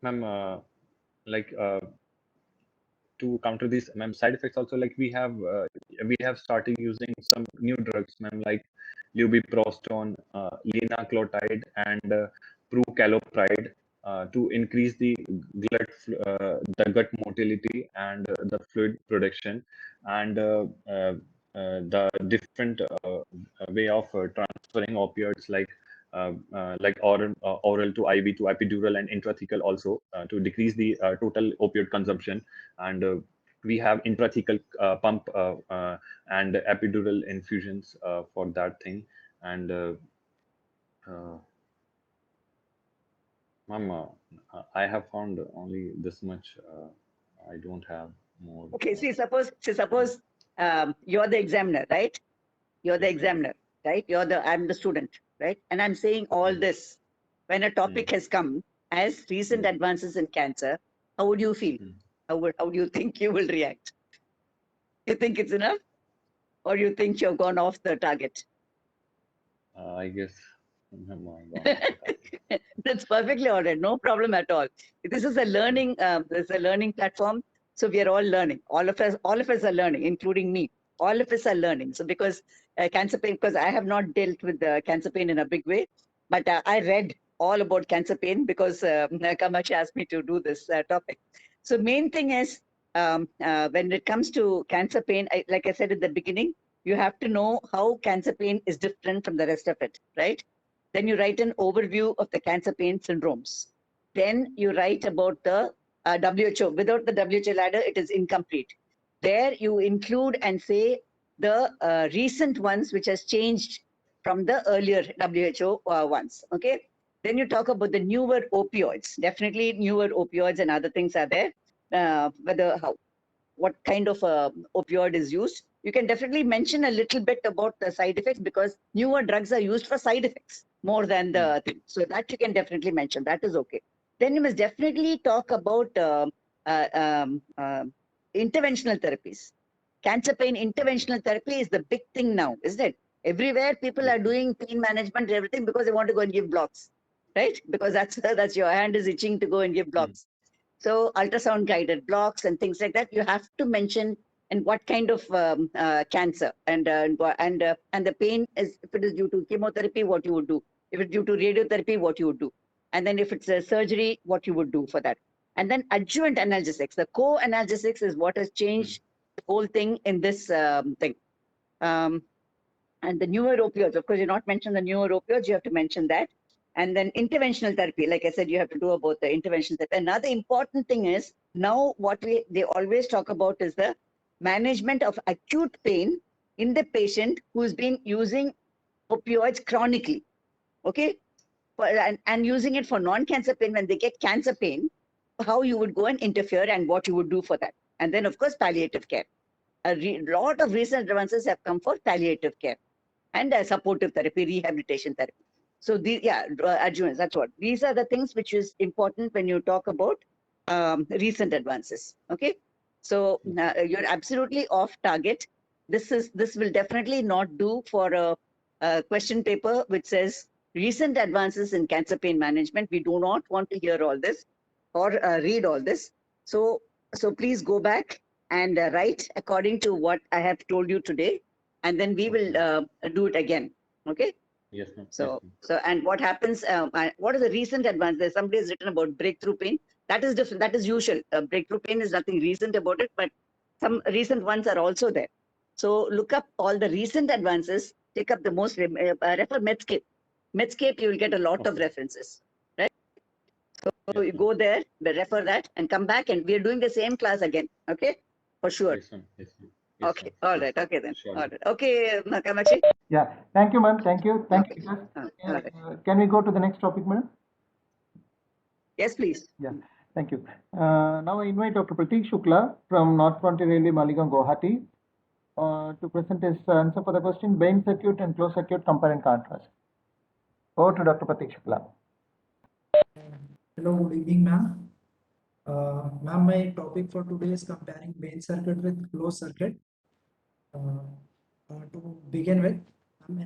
Ma'am, like to counter these ma'am side effects also, like we have started using some new drugs, ma'am, like lubiprostone, linaclotide, and prucalopride, to increase the the gut motility and the fluid production, and the different way of transferring opioids, like oral to IV to epidural and intrathecal also, to decrease the total opioid consumption. And we have intrathecal pump and epidural infusions for that thing. And uh, ma'am, I have found only this much. I don't have more. okay, suppose you're the examiner, right? You're the Yes, ma'am. examiner, right? I'm the student, right? And I'm saying all Mm, this. When a topic mm, has come as recent mm, advances in cancer, how would you feel? mm. How do you think you will react? You think it's enough, or you think you've gone off the target? I guess ma'am, I gone off the target. That's perfectly all right. No problem at all. This is a Mm, learning. This is a learning platform. So we are all learning. All of us are learning, including me. All of us are learning. So because cancer pain, because I have not dealt with cancer pain in a big way, but I read all about cancer pain because Kamashi asked me to do this topic. So main thing is, when it comes to cancer pain, like I said at the beginning, you have to know how cancer pain is different from the rest of it, right? Then you write an overview of the cancer pain syndromes. Then you write about the WHO. Without the WHO ladder, it is incomplete. There you include and say the recent ones which has changed from the earlier WHO ones. Okay. Then you talk about the newer opioids. Definitely newer opioids and other things are there. What kind of opioid is used. You can definitely mention a little bit about the side effects, because newer drugs are used for side effects more than mm, the thing. So that you can definitely mention. That is okay. Then you must definitely talk about uh, um, uh, interventional therapies. Cancer pain okay. interventional therapy is the big thing now, isn't it? Everywhere people Yes, are ma'am. doing pain management and everything because they want to go and give blocks, right? Because that's your hand is itching to go and give Mm, blocks. So ultrasound guided blocks and things like that, you have to mention, and what kind of cancer, and the pain is, if it is due to chemotherapy, what you would do. If it's due to radiotherapy, what you would do. And then if it's a surgery, what you would do for that. And then adjuvant analgesics. The co-analgesics is what has mm, changed the whole thing in this thing. Um, and the newer opioids, of course, you not mention the newer opioids, you have to mention that. And then interventional therapy, like I said, you have to do about the interventional therapy. Another important thing is now what they always talk about is the management of acute pain in the patient who's been using opioids chronically. Okay. And using it for non-cancer pain when they get cancer pain, how you would go and interfere and what you would do for that. And then, of course, palliative care. Lot of recent advances have come for palliative care and supportive therapy, rehabilitation therapy. So adjuvants, that's what. These are the things which is important when you talk about recent advances. Okay. So okay. you're absolutely off target. This will definitely not do for a question paper which says recent advances in cancer pain management. We do not want to hear all this or read all this. So please go back and write according to what I have told you today, and then we Okay, will ma'am. do it again. Okay. Yes, ma'am. Yes, So ma'am. and what happens? What is the recent advance? There's somebody has written about breakthrough pain. That is different. That is usual. Breakthrough pain is nothing recent about it, but some recent ones are also there. So look up all the recent advances. take up the most, refer Medscape. Medscape, you will get a lot of Okay. references, right? So Yes, you ma'am. go there, refer that, and come back, and we are doing the same class again, okay? For sure. Yes, ma'am. Yes, ma'am. Yes, Okay, ma'am. all Yes, right, okay then. surely. All right. Okay, Kamachi. Yeah, thank you, ma'am. Thank you. Thank Okay. you. Vikas. All right. Can we go to the next topic, madam? Yes, please. Yeah, thank you. Now I invite Dr. Pratik Shukla from North Frontier Railway, Maligaon, Guwahati, to present his answer for the question BAIN circuit and closed circuit compare and contrast. Over to Dr. Pratik Shukla. Hello, good evening, ma'am. Ma'am, my topic for today is comparing BAIN circuit with closed circuit. To begin with,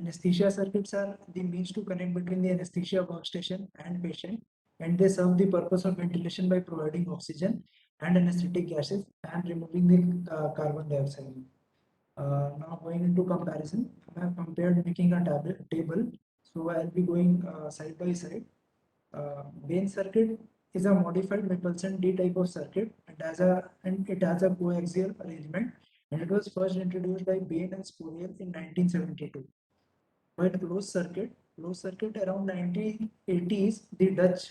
anesthesia circuits are the means to connect between the anesthesia workstation and patient, and they serve the purpose of ventilation by providing oxygen and anesthetic gases and removing the carbon dioxide. Now going into comparison, I have compared making a table. So I'll be going side by side. BAIN circuit is a modified Michelson D type of circuit and it has a coaxial arrangement, and it was first introduced by BAIN and Spuriel in 1972. While closed circuit around 1980s, the Dutch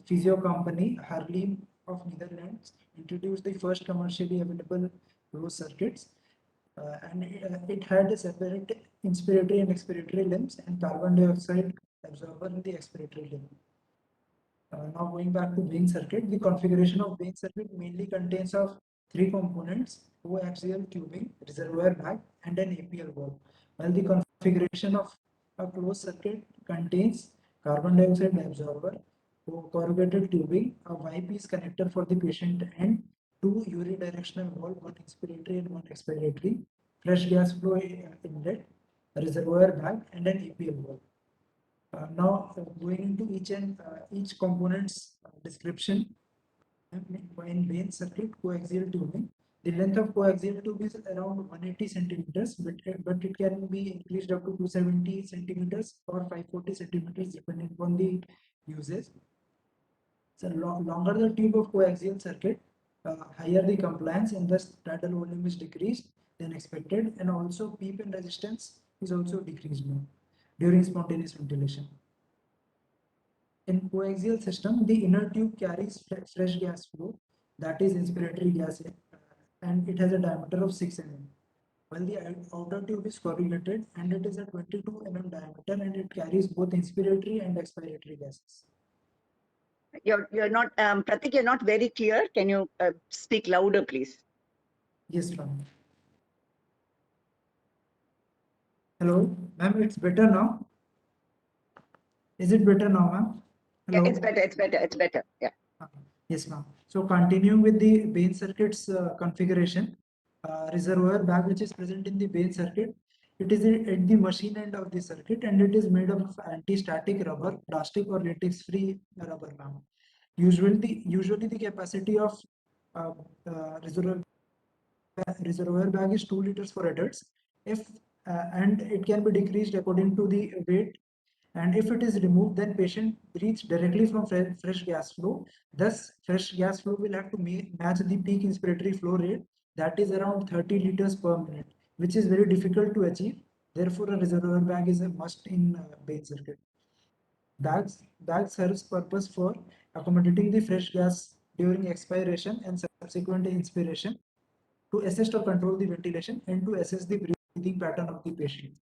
physio company Harlem of Netherlands introduced the first commercially available closed circuits, and it had a separate inspiratory and expiratory limbs and carbon dioxide absorber in the expiratory limb. Now going back to BAIN circuit, the configuration of BAIN circuit mainly contains of three components: coaxial tubing, reservoir bag, and an APL valve. While the configuration of a closed circuit contains carbon dioxide absorber, corrugated tubing, a Y-piece connector for the patient, and two unidirectional valve, one inspiratory and one expiratory, fresh gas flow inlet, a reservoir bag, and an APL valve. Now going into each component's description. In BAIN circuit, coaxial tubing, the length of coaxial tube is around 180 centimeters, but it can be increased up to 270 centimeters or 540 centimeters depending on the usage. So longer the tube of coaxial circuit, higher the compliance, and thus tidal volume is decreased than expected, and also PEEP and resistance is also decreased now during spontaneous ventilation. In coaxial system, the inner tube carries fresh gas flow, that is inspiratory gas, and it has a diameter of 6 mm. While the outer tube is corrugated and it is a 22 mm diameter, and it carries both inspiratory and expiratory gases. You're not, Pratik, you're not very clear. Can you speak louder, please? Yes, ma'am. Hello, ma'am, it's better now. Is it better now, ma'am? Hello. Yeah, it's better. It's better. It's better. Yeah. Yes, ma'am. So continuing with the BAIN circuit's configuration, reservoir bag which is present in the BAIN circuit, it is at the machine end of the circuit, and it is made of anti-static rubber, plastic or latex-free rubber, ma'am. Usually the capacity of uh, reservoir bag is 2 liters for adults. And it can be decreased according to the weight. And if it is removed, then patient breathes directly from fresh gas flow. Thus, fresh gas flow will have to match the peak inspiratory flow rate, that is around 30 liters per minute, which is very difficult to achieve. Therefore, a reservoir bag is a must in BAIN circuit. Bag serves purpose for accommodating the fresh gas during expiration and subsequent inspiration, to assist or control the ventilation, and to assess the breathing pattern of the patient.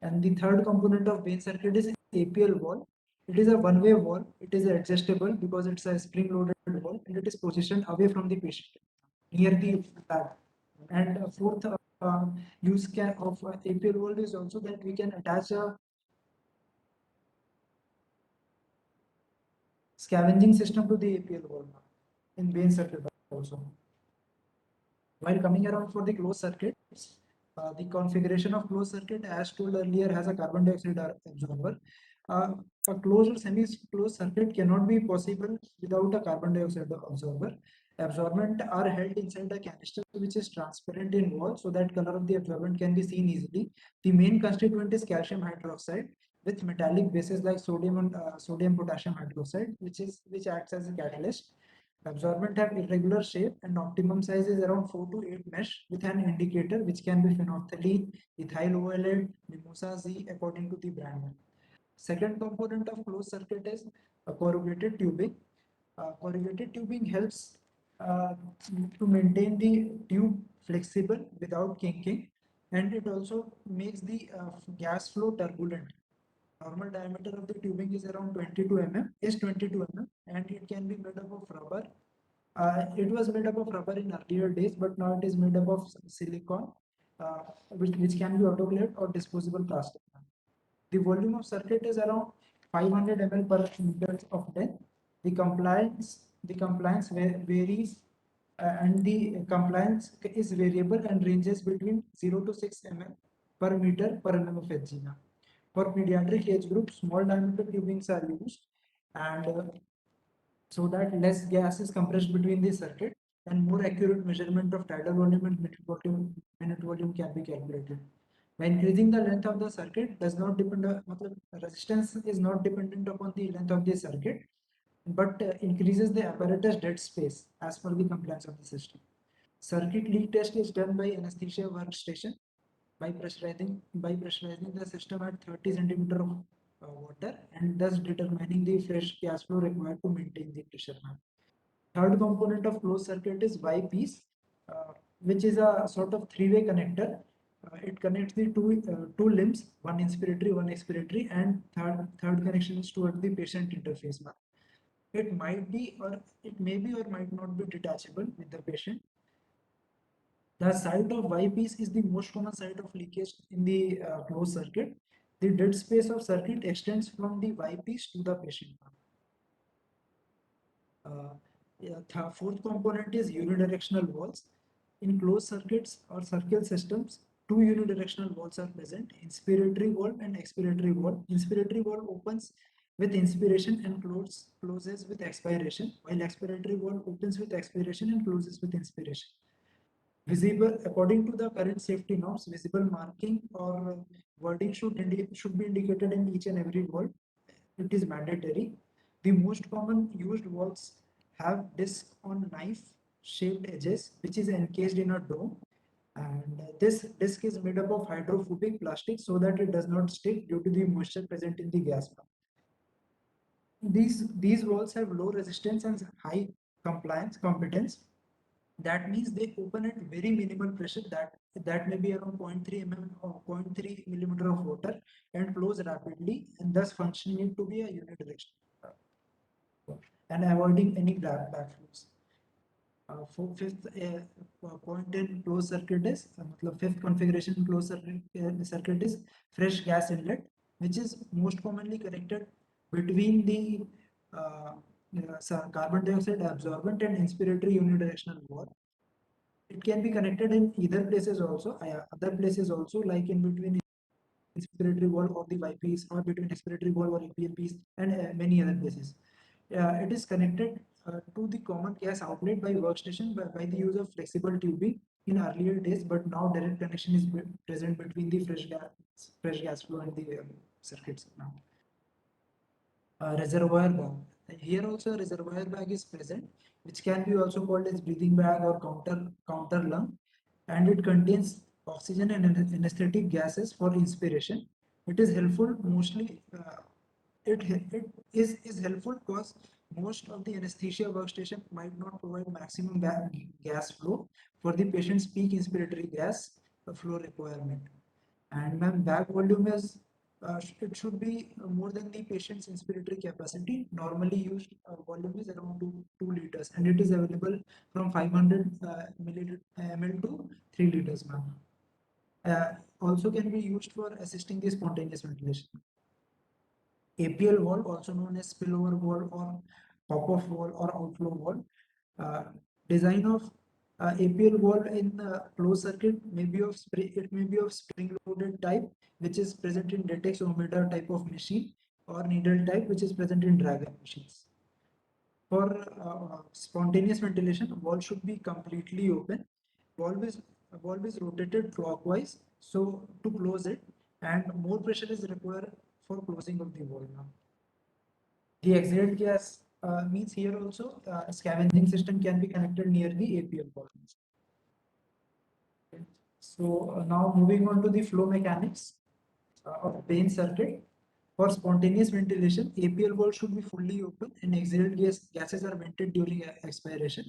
And the third component of BAIN circuit is APL valve. It is a one-way valve. It is adjustable because it's a spring-loaded valve, and it is positioned away from the patient, near the bag. And fourth use of APL valve is also that we can attach a scavenging system to the APL valve in BAIN circuit also. While coming around for the closed circuits, the configuration of closed circuit, as told earlier, has a carbon dioxide absorber. A closed or semi-closed circuit cannot be possible without a carbon dioxide absorber. Absorbent are held inside a canister which is transparent in wall, so that color of the absorbent can be seen easily. The main constituent is calcium hydroxide with metallic bases like sodium and sodium potassium hydroxide, which acts as a catalyst. Absorbent have irregular shape and optimum size is around 4 to 8 mesh with an indicator which can be phenolphthalein, ethyl ovalate, mimosa Z according to the brand name. Second component of closed circuit is corrugated tubing. Corrugated tubing helps to maintain the tube flexible without kinking, and it also makes the gas flow turbulent. Normal diameter of the tubing is around 22 mm, is 22 mm, and it can be made up of rubber. It was made up of rubber in earlier days, but now it is made up of silicone, which can be autoclaved or disposable plastic. The volume of circuit is around 500 ml per meter of length. The compliance varies, and the compliance is variable and ranges between 0 to 6 ml per meter per mm of Hg. For pediatric age group, small diameter tubings are used, and so that less gas is compressed between the circuit and more accurate measurement of tidal volume and minute volume can be calculated. By increasing the length of the circuit does not depend on, resistance is not dependent upon the length of the circuit, but increases the apparatus dead space as per the compliance of the system. Circuit leak test is done by anesthesia workstation by pressurizing the system at 30 centimeter of water and thus determining the fresh gas flow required to maintain the pressure. Third component of closed circuit is Y-piece, which is a sort of three-way connector. It connects the two limbs, one inspiratory, one expiratory, and third connection is towards the patient interface. It might be or it may be or might not be detachable with the patient. The site of Y-piece is the most common site of leakage in the closed circuit. The dead space of circuit extends from the Y-piece to the patient. Fourth component is unidirectional valves. In closed circuits or circle systems, two unidirectional valves are present, inspiratory valve and expiratory valve. Inspiratory valve opens with inspiration and closes with expiration, while expiratory valve opens with expiration and closes with inspiration. Visible, according to the current safety norms, visible marking or wording should be indicated in each and every valve. It is mandatory. The most common used valves have disc on knife shaped edges, which is encased in a dome. And this disc is made up of hydrophobic plastic so that it does not stick due to the moisture present in the gas pump. These valves have low resistance and high competence. That means they open at very minimal pressure, that may be around 0.3 mm or 0.3 millimeter of water, and close rapidly, and thus functioning to be a unidirectional and avoiding any backflows. For fifth point in closed circuit is fifth configuration in closed circuit is fresh gas inlet, which is most commonly connected between the carbon dioxide absorbent and inspiratory unidirectional valve. It can be connected in either places also, other places also, like in between inspiratory valve or the Y-piece, or between expiratory valve or APL piece, and many other places. It is connected to the common gas outlet by workstation by the use of flexible tubing in earlier days, but now direct connection is present between the fresh gas flow and the circuits now. Reservoir bag. Here also a reservoir bag is present, which can be also called as breathing bag or counter lung, and it contains oxygen and anesthetic gases for inspiration. It is helpful mostly. It is helpful because most of the anesthesia workstation might not provide maximum gas flow for the patient's peak inspiratory gas flow requirement. And bag volume is it should be more than the patient's inspiratory capacity. Normally used volume is around 2 liters, and it is available from 500 ml to 3 liters. Also can be used for assisting the spontaneous ventilation. APL valve, also known as spillover valve or pop-off valve or outflow valve. Design of APL valve in closed circuit may be of spring-loaded type, which is present in detectometer type of machine, or needle type, which is present in Dragon machines. For spontaneous ventilation, valve should be completely open. Valve is rotated clockwise, so to close it, and more pressure is required for closing of the valve. The exhaled gas means here also scavenging system can be connected near the APL wall. So now moving on to the flow mechanics of BAIN circuit. For spontaneous ventilation, APL valve should be fully open and exhaled gases are vented during expiration.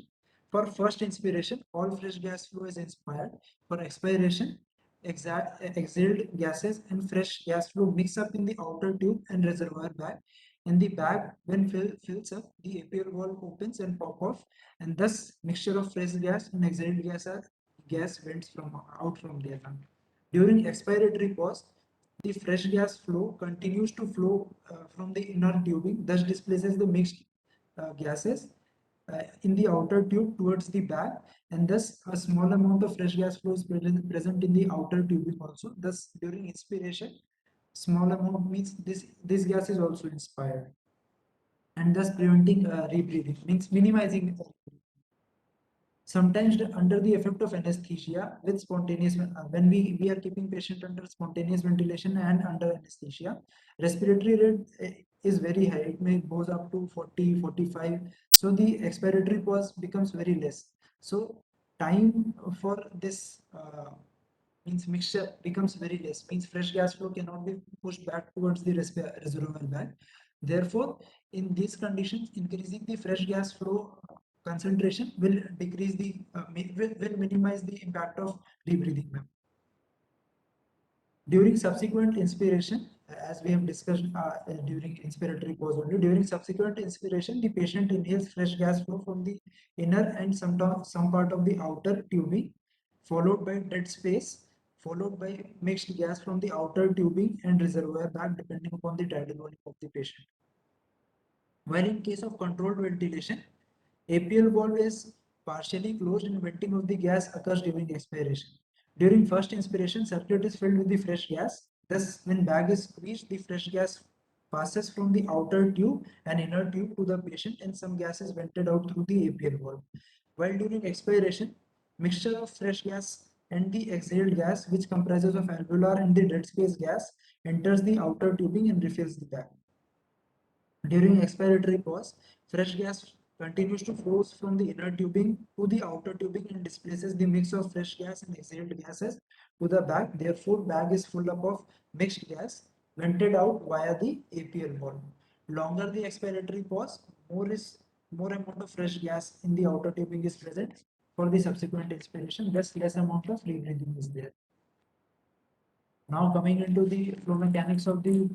For first inspiration, all fresh gas flow is inspired. For expiration, exhaled gases and fresh gas flow mix up in the outer tube and reservoir bag. In the bag, when fills up, the APL valve opens and pop off, and thus mixture of fresh gas and exhaled gas vents out from there. During expiratory pause, the fresh gas flow continues to flow from the inner tubing, thus displaces the mixed gases in the outer tube towards the bag, and thus a small amount of fresh gas flow is present in the outer tubing also. Thus, during inspiration, small amount means this gas is also inspired, and thus preventing rebreathing, means minimizing. Sometimes under the effect of anesthesia with spontaneous, when we are keeping patient under spontaneous ventilation and under anesthesia, respiratory rate is very high. It may goes up to 40, 45. So the expiratory pause becomes very less. So time for this means mixture becomes very less, means fresh gas flow cannot be pushed back towards the reservoir bag. Therefore, in these conditions, increasing the fresh gas flow concentration will decrease the will minimize the impact of rebreathing. During subsequent inspiration, as we have discussed during inspiratory pause only, during subsequent inspiration, the patient inhales fresh gas flow from the inner and some part of the outer tubing, followed by dead space, followed by mixed gas from the outer tubing and reservoir bag, depending upon the tidal volume of the patient. While in case of controlled ventilation, APL valve is partially closed and venting of the gas occurs during expiration. During first inspiration, circuit is filled with the fresh gas. Thus, when bag is squeezed, the fresh gas passes from the outer tube and inner tube to the patient, and some gas is vented out through the APL valve. While during expiration, mixture of fresh gas and the exhaled gas, which comprises of alveolar and the dead space gas, enters the outer tubing and refills the bag. During expiratory pause, fresh gas continues to flow from the inner tubing to the outer tubing and displaces the mix of fresh gas and exhaled gases to the bag. Therefore, bag is full up of mixed gas vented out via the APL valve. Longer the expiratory pause, more amount of fresh gas in the outer tubing is present for the subsequent expiration. Thus, less amount of rebreathing is there. Now coming into the flow mechanics of the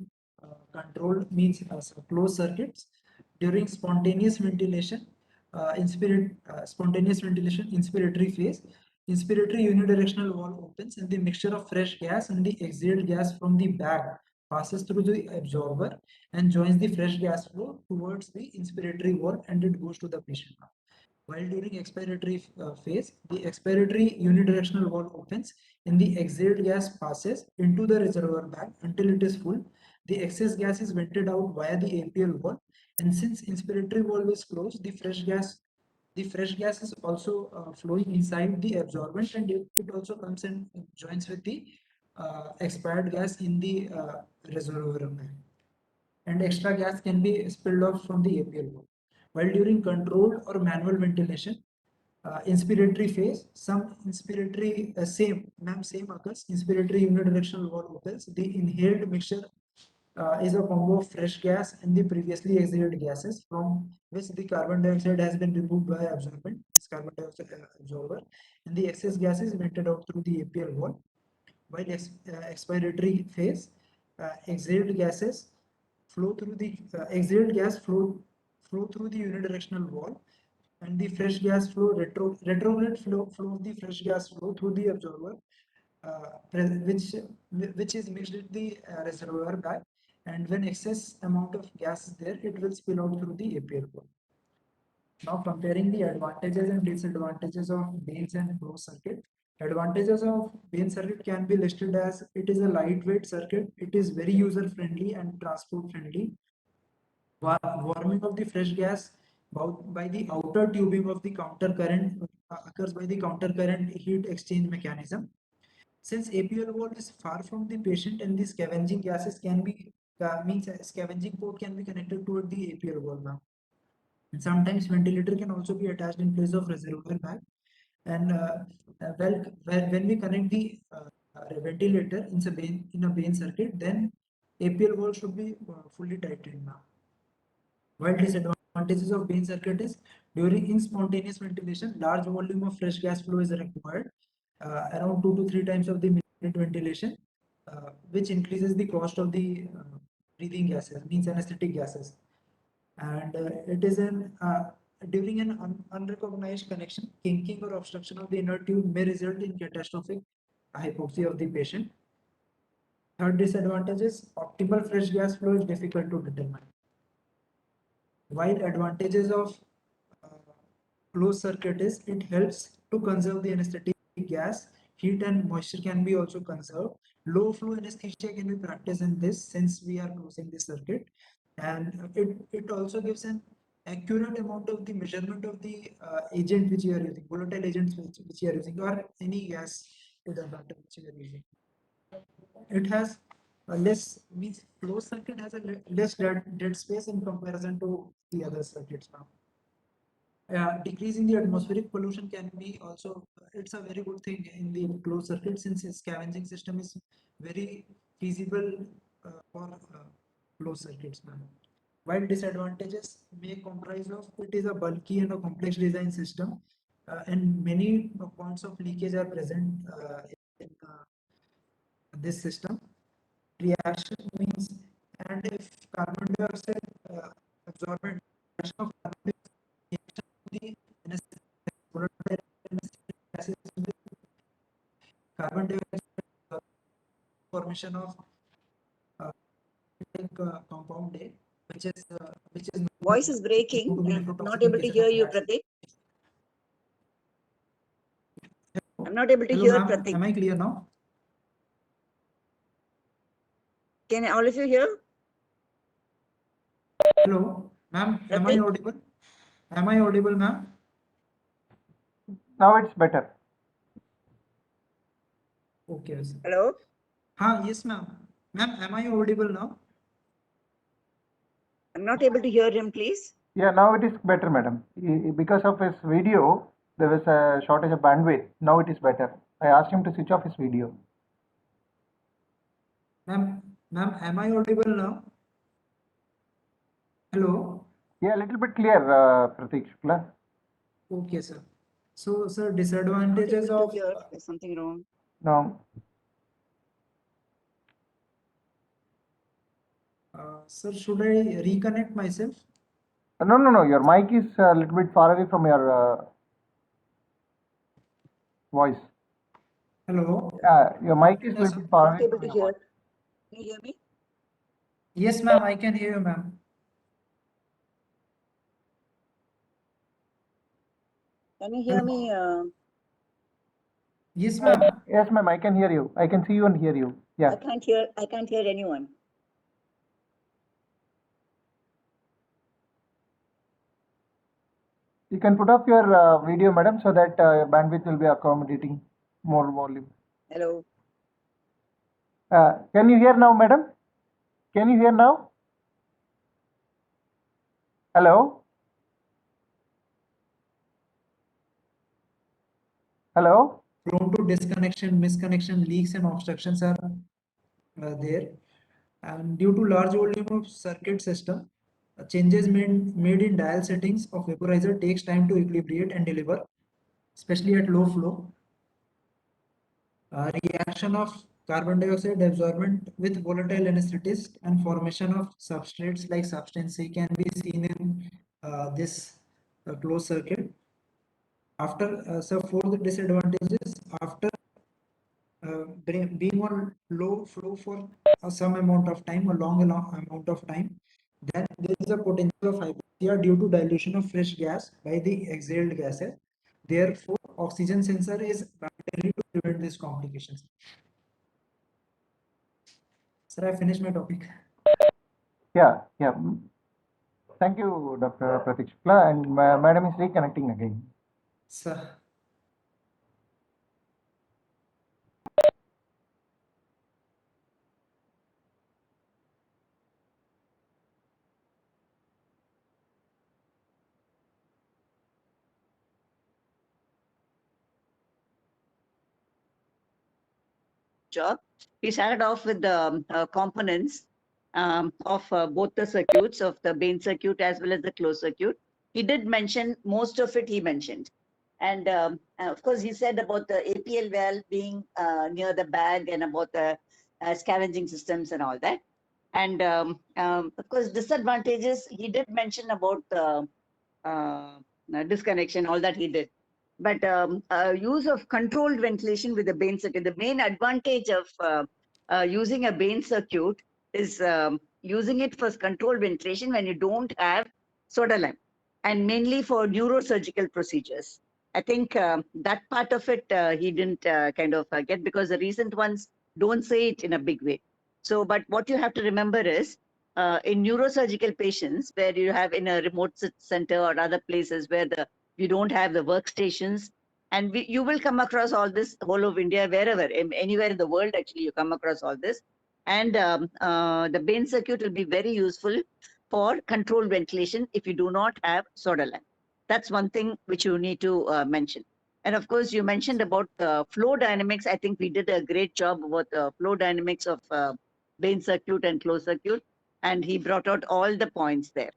controlled means closed circuits during spontaneous ventilation, spontaneous ventilation inspiratory phase. Inspiratory unidirectional valve opens and the mixture of fresh gas and the exhaled gas from the bag passes through the absorber and joins the fresh gas flow towards the inspiratory valve, and it goes to the patient. While during expiratory phase, the expiratory unidirectional valve opens and the exhaled gas passes into the reservoir bag until it is full. The excess gas is vented out via the APL valve, and since inspiratory valve is closed, the fresh gas is also flowing inside the absorbent, and it also comes and joins with the expired gas in the reservoir bag, and extra gas can be spilled off from the APL valve. While during controlled or manual ventilation, inspiratory phase, some inspiratory same occurs. Inspiratory unidirectional valve opens. The inhaled mixture is a combo of fresh gas and the previously exhaled gases, from which the carbon dioxide has been removed by absorbent, this carbon dioxide absorber, and the excess gas is vented out through the APL valve. While expiratory phase, exhaled gases flow through the exhaled gas flow through the unidirectional valve, and the fresh gas flow retrograde flow of the fresh gas flow through the absorber, which is mixed with the reservoir bag, and when excess amount of gas is there, it will spill out through the APL valve. Now comparing the advantages and disadvantages of BAINs and closed circuit. Advantages of BAIN circuit can be listed as it is a lightweight circuit, it is very user friendly and transport friendly. Warming of the fresh gas by the outer tubing of the counter current occurs by the counter current heat exchange mechanism. Since APL valve is far from the patient and the scavenging gases can be means scavenging port can be connected toward the APL valve now. And sometimes ventilator can also be attached in place of reservoir bag. And when we connect the ventilator in a BAIN circuit, then APL valve should be fully tightened now. While disadvantages of BAIN circuit is during in spontaneous ventilation, large volume of fresh gas flow is required, around 2 to 3 times of the minute ventilation, which increases the cost of the breathing gases, means anesthetic gases. And it is during an unrecognized connection, kinking or obstruction of the inner tube may result in catastrophic hypoxia of the patient. Third disadvantage is optimal fresh gas flow is difficult to determine. While advantages of closed circuit is it helps to conserve the anesthetic gas, heat and moisture can be also conserved. Low flow anesthesia can be practiced in this since we are closing the circuit, and it also gives an accurate amount of the measurement of the agent which you are using, volatile agents which you are using, or any gas to the matter which you are using. It has a less, means closed circuit has a less dead space in comparison to the other circuits now. Decreasing the atmospheric pollution can be also, it's a very good thing in the closed circuit since its scavenging system is very feasible for closed circuits now. While disadvantages may comprise of it is a bulky and a complex design system, and many points of leakage are present in this system. Reaction means, and if carbon dioxide absorbent reaction of carbon dioxide, carbon dioxide formation of compound A, which is Voice is breaking. I'm not able to hear you, Pratik. I'm not able to Hello, hear ma'am. Pratik. Am I clear now? Can all of you hear? Hello, ma'am. Am I Pratik? audible? Am I audible, ma'am? Now it's better. Okay. Sir. Hello? Yes, ma'am. Ma'am, am I audible now? I'm not able to hear him, please. Yeah, now it is better, madam. Because of his video, there was a shortage of bandwidth. Now it is better. I asked him to switch off his video. Ma'am, am I audible now? Hello? Yeah, a little bit clear, Pratik Shukla. Okay, sir. So, sir, I'm not disadvantages able to of hear. There's something wrong. No. Sir, should I reconnect myself? No. Your mic is a little bit far away from your voice. Hello? Your mic is a Yes, little bit far Not away able from to your hear. voice. Can you hear me? Yes, ma'am, I can hear you, ma'am. Can you hear me? Yes, ma'am. Yes, ma'am, I can hear you. I can see you and hear you. Yeah. I can't hear anyone. You can put off your video, madam, so that bandwidth will be accommodating more volume. Hello? Can you hear now, madam? Can you hear now? Hello? Hello? Prone to disconnection, misconnection, leaks, and obstructions are there. And due to large volume of circuit system, changes made in dial settings of vaporizer takes time to equilibrate and deliver, especially at low flow. Reaction of carbon dioxide absorbent with volatile anesthetist and formation of substrates like substance C can be seen in this closed circuit. After so fourth disadvantages, after being on low flow for some amount of time, a long amount of time, then there is a potential of hypoxia due to dilution of fresh gas by the exhaled gases. Therefore, oxygen sensor is mandatory to prevent these complications. Sir, I finished my topic. Yeah. Thank you, Dr. Pratik Shukla. And madam is reconnecting again. Sir. job. He started off with the components of both the circuits, of the BAIN circuit as well as the closed circuit. He did mention most of it, he mentioned. And of course, he said about the APL valve being near the bag and about the scavenging systems and all that. And of course, disadvantages, he did mention about disconnection, all that he did. But use of controlled ventilation with the BAIN circuit, the main advantage of using a BAIN circuit is using it for controlled ventilation when you don't have soda lime, and mainly for neurosurgical procedures. I think that part of it he didn't kind of get, because the recent ones don't say it in a big way. So, but what you have to remember is in neurosurgical patients where you have in a remote center or other places where you don't have the workstations, and you will come across all this whole of India, wherever, anywhere in the world, actually, you come across all this. And the BAIN circuit will be very useful for controlled ventilation if you do not have soda lime. That's one thing which you need to mention. And of course, you mentioned about flow dynamics. I think we did a great job about the flow dynamics of BAIN circuit and closed circuit, and he brought out all the points there.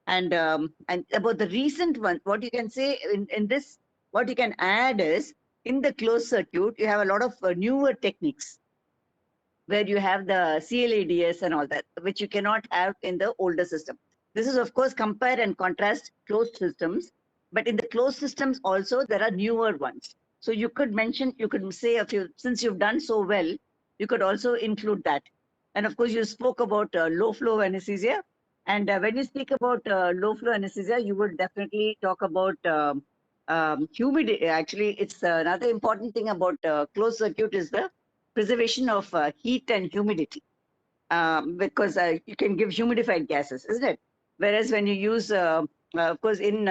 And about the recent one, what you can say in this, what you can add is, in the closed circuit, you have a lot of newer techniques where you have the CLADS and all that, which you cannot have in the older system. This is, of course, compare and contrast closed systems, but in the closed systems also, there are newer ones. So you could mention, you could say a few, since you've done so well, you could also include that. And of course, you spoke about low flow anesthesia. And when you speak about low flow anesthesia, you would definitely talk about humidity. Actually, it's another important thing about closed circuit is the preservation of heat and humidity, because you can give humidified gases, isn't it? Whereas when you use, of course, in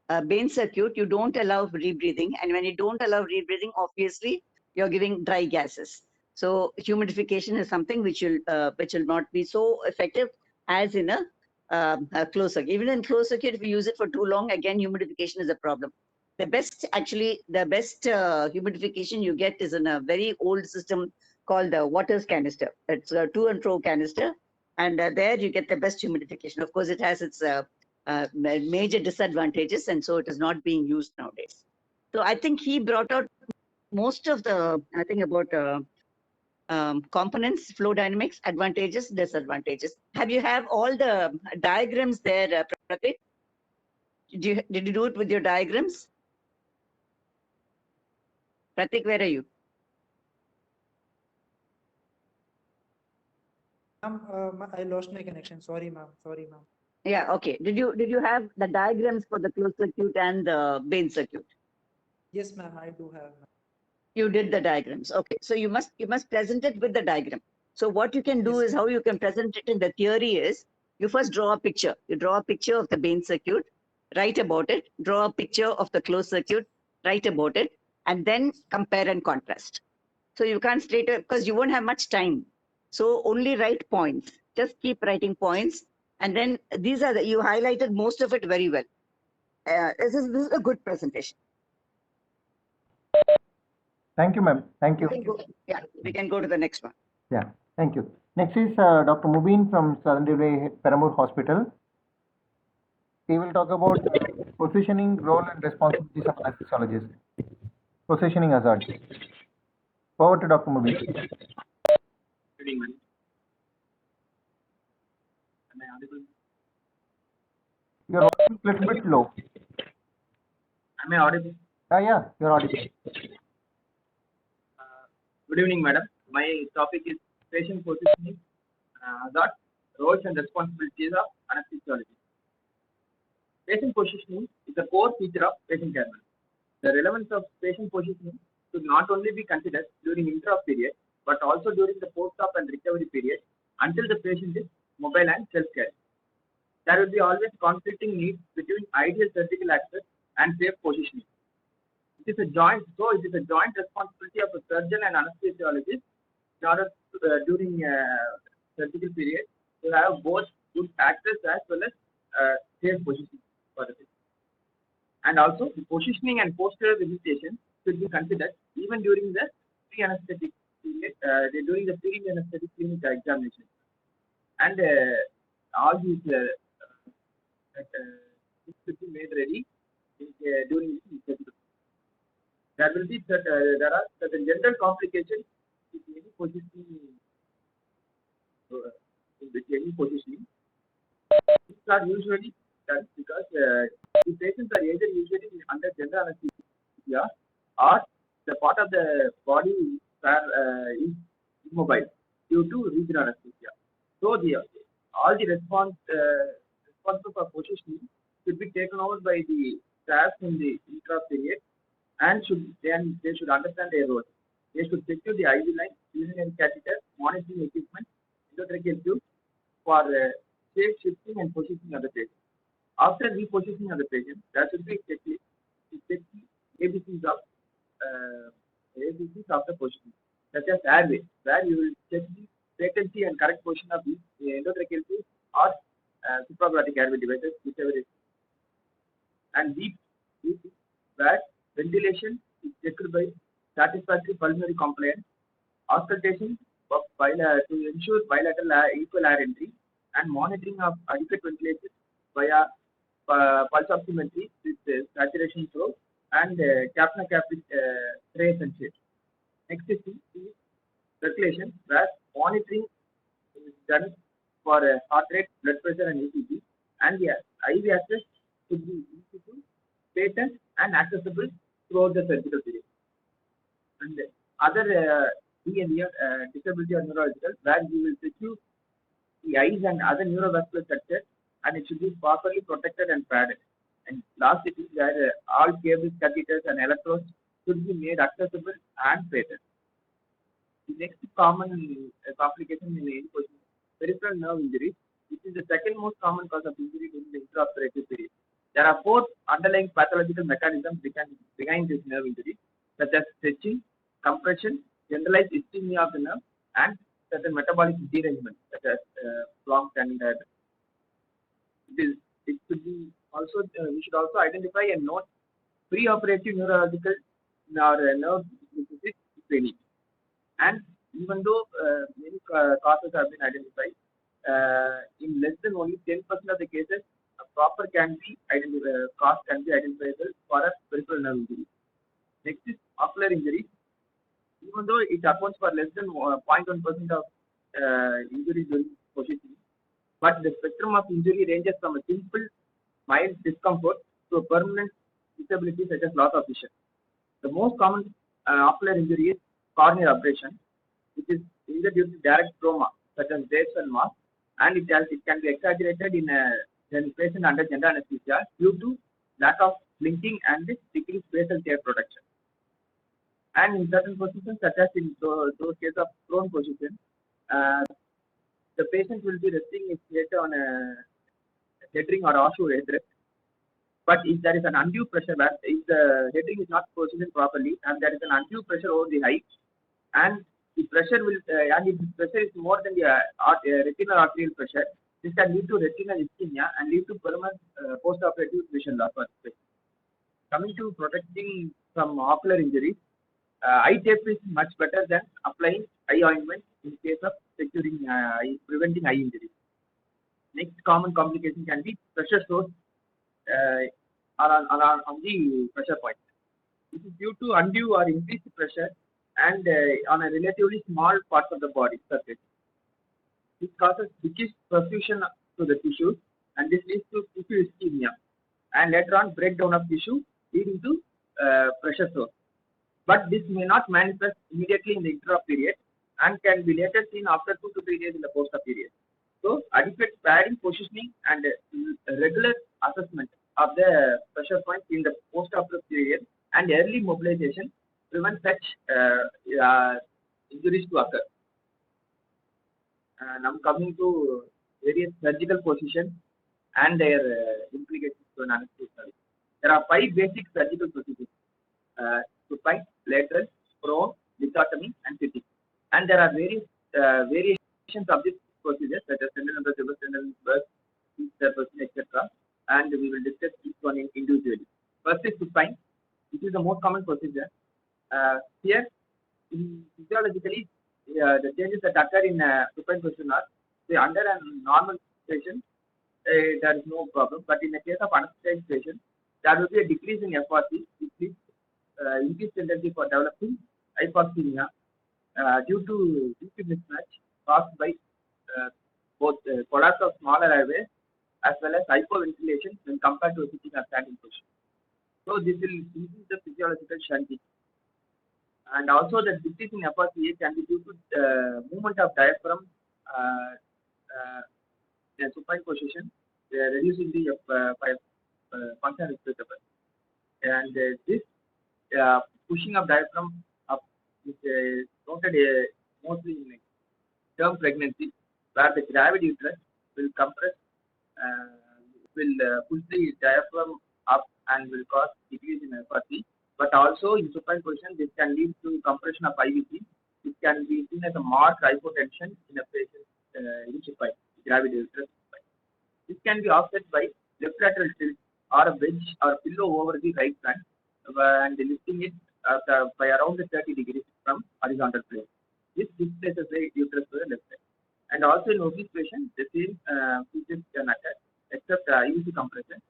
BAIN circuit, you don't allow rebreathing. And when you don't allow rebreathing, obviously, you're giving dry gases. So humidification is something which will not be so effective as in a closed circuit. Even in closed circuit, if you use it for too long, again, humidification is a problem. The best humidification you get is in a very old system called the waters canister. It's a to and fro canister, and there you get the best humidification. Of course, it has its major disadvantages, and so it is not being used nowadays. So I think he brought out most of the, I think, about components, flow dynamics, advantages, disadvantages. Have you have all the diagrams there, Pratik? Did you do it with your diagrams? Pratik, where are you? I lost my connection. Sorry, ma'am. Sorry, ma'am. Yeah, okay. Did you have the diagrams for the closed circuit and the BAIN circuit? Yes, ma'am. I do have. You did the diagrams. Okay. So you must present it with the diagram. So what you can do Yes, is, how you can present it in the theory is, you first draw a picture. You draw a picture of the BAIN circuit, write about it, draw a picture of the closed circuit, write about it, and then compare and contrast. So you can't straight away, because you won't have much time. So only write points. Just keep writing points. And then these are you highlighted most of it very well. This is a good presentation. Thank you, ma'am. Thank you. Yeah, we can go to the next one. Yeah, thank you. Next is Dr. Mubin from Southern Railway Peramur Hospital. He will talk about positioning, role, and responsibilities of anesthesiologists. Positioning hazards. Over to Dr. Mubin. Good evening. Am I audible? Your voice is a little bit low. Am I audible? Yeah, you're audible. Good evening, madam. My topic is patient positioning, hazards, roles and responsibilities of anesthesiology. Patient positioning is a core feature of patient care management. The relevance of patient positioning should not only be considered during intra-op period, but also during the post-op and recovery period until the patient is mobile and self-care. There will be always conflicting needs between ideal surgical access and safe positioning. It is a joint responsibility of a surgeon and anesthesiologist in order to, during surgical period, to have both good access as well as safe positioning for the patient. And also, the positioning and posterior visitation should be considered even during the pre-anesthetic period, they're doing the pre-anesthetic clinical examination, and all these things should be made ready during this surgical. There will be there are certain general complications with any positioning. With any positioning, these are usually done because the patients are either usually under general anesthesia or the part of the body is immobile due to regional anesthesia. So all the responsible for positioning should be taken over by the staff in the intra period, and they should understand their role. They should secure the IV line, urinary catheter, monitoring equipment, endotracheal tube for safe shifting and positioning of the patient. After repositioning of the patient, there should be a checklist to check the ABCs of the positioning, such as airway, where you will check the vacancy and correct position of the endotracheal tube or supraglottic airway devices, whichever is. And deep, where ventilation is checked by satisfactory pulmonary compliance, auscultation to ensure bilateral equal air entry, and monitoring of adequate ventilation via pulse oximetry with saturation probe and capna-cap with trace and shade. Next is the circulation, where monitoring is done for heart rate, blood pressure, and ECG, and the IV access should be easy to patent and accessible throughout the surgical period. And other D&E, disability or neurological, where you will secure the eyes and other neurovascular structures, and it should be properly protected and padded. And last, it is where all cables, catheters, and electrodes should be made accessible and patent. The next common complication in any position, peripheral nerve injury, which is the second most common cause of injury during the intraoperative period. There are 4 underlying pathological mechanisms behind this nerve injury, such as stretching, compression, generalized ischemia of the nerve, and certain metabolic derangement, such as long standing diabetes. It should be also we should also identify and note preoperative neurological nerve diseases if any. And even though many causes have been identified, in less than only 10% of the cases, a proper cause can be identifiable for a peripheral nerve injury. Next is ocular injury. Even though it accounts for less than 0.1% of injuries during positioning, but the spectrum of injury ranges from a simple mild discomfort to a permanent disability such as loss of vision. The most common ocular injury is corneal abrasion, which is either due to direct trauma such as drapes and mask, and it can be exaggerated in a patient under general anesthesia due to lack of blinking and decreased facial tear protection. And in certain positions, such as in those cases of prone position, the patient will be resting his head on a headring or horseshoe headrest. But if there is an undue pressure, if the headring is not positioned properly, and there is an undue pressure over the eye, and the pressure will, and if the pressure is more than the retinal arterial pressure, this can lead to retinal ischemia and lead to permanent post-operative vision loss. Coming to protecting from ocular injuries, eye tape is much better than applying eye ointment in case of preventing eye injuries. Next common complication can be pressure source on the pressure point. This is due to undue or increased pressure and on a relatively small part of the body surface. This causes decreased perfusion to the tissues, and this leads to tissue ischemia, and later on breakdown of tissue leading to pressure source. But this may not manifest immediately in the intra period and can be later seen after 2 to 3 days in the post-op period. So, adequate padding, positioning, and regular assessment of the pressure point in the post-operative period and early mobilization prevent such injuries to occur. Now coming to various surgical positions and their implications to an anesthesia. There are 5 basic surgical procedures: supine, lateral, prone, lithotomy, and sitting. And there are various variations of these procedures, such as tendon number, tendon burst, etc. And we will discuss each one individually. First is supine. This is the most common procedure. Here, physiologically, the changes that occur in supine position are, say, under a normal patient, there is no problem. But in the case of anesthetized patient, there will be a decrease in FRC, which leads increased tendency for developing hypoxemia due to mismatch caused by both collapse of smaller airways as well as hypoventilation when compared to a sitting or standing position. So this will increase the physiological shunting. And also the decrease in FRCA can be due to movement of diaphragm in supine position, reducing the function respiratory. And this pushing of diaphragm up is noted mostly in term pregnancy, where the gravid uterus will compress, push the diaphragm up and will cause decrease in FRC. But also in supine position, this can lead to compression of IVC. It can be seen as a marked hypotension in a patient in supine, gravid uterus. This can be offset by left lateral tilt or a wedge or pillow over the right flank and lifting it by around 30 degrees from horizontal plane. This displaces the uterus to the left side. And also in obese patients, the same features can occur except IVC compression,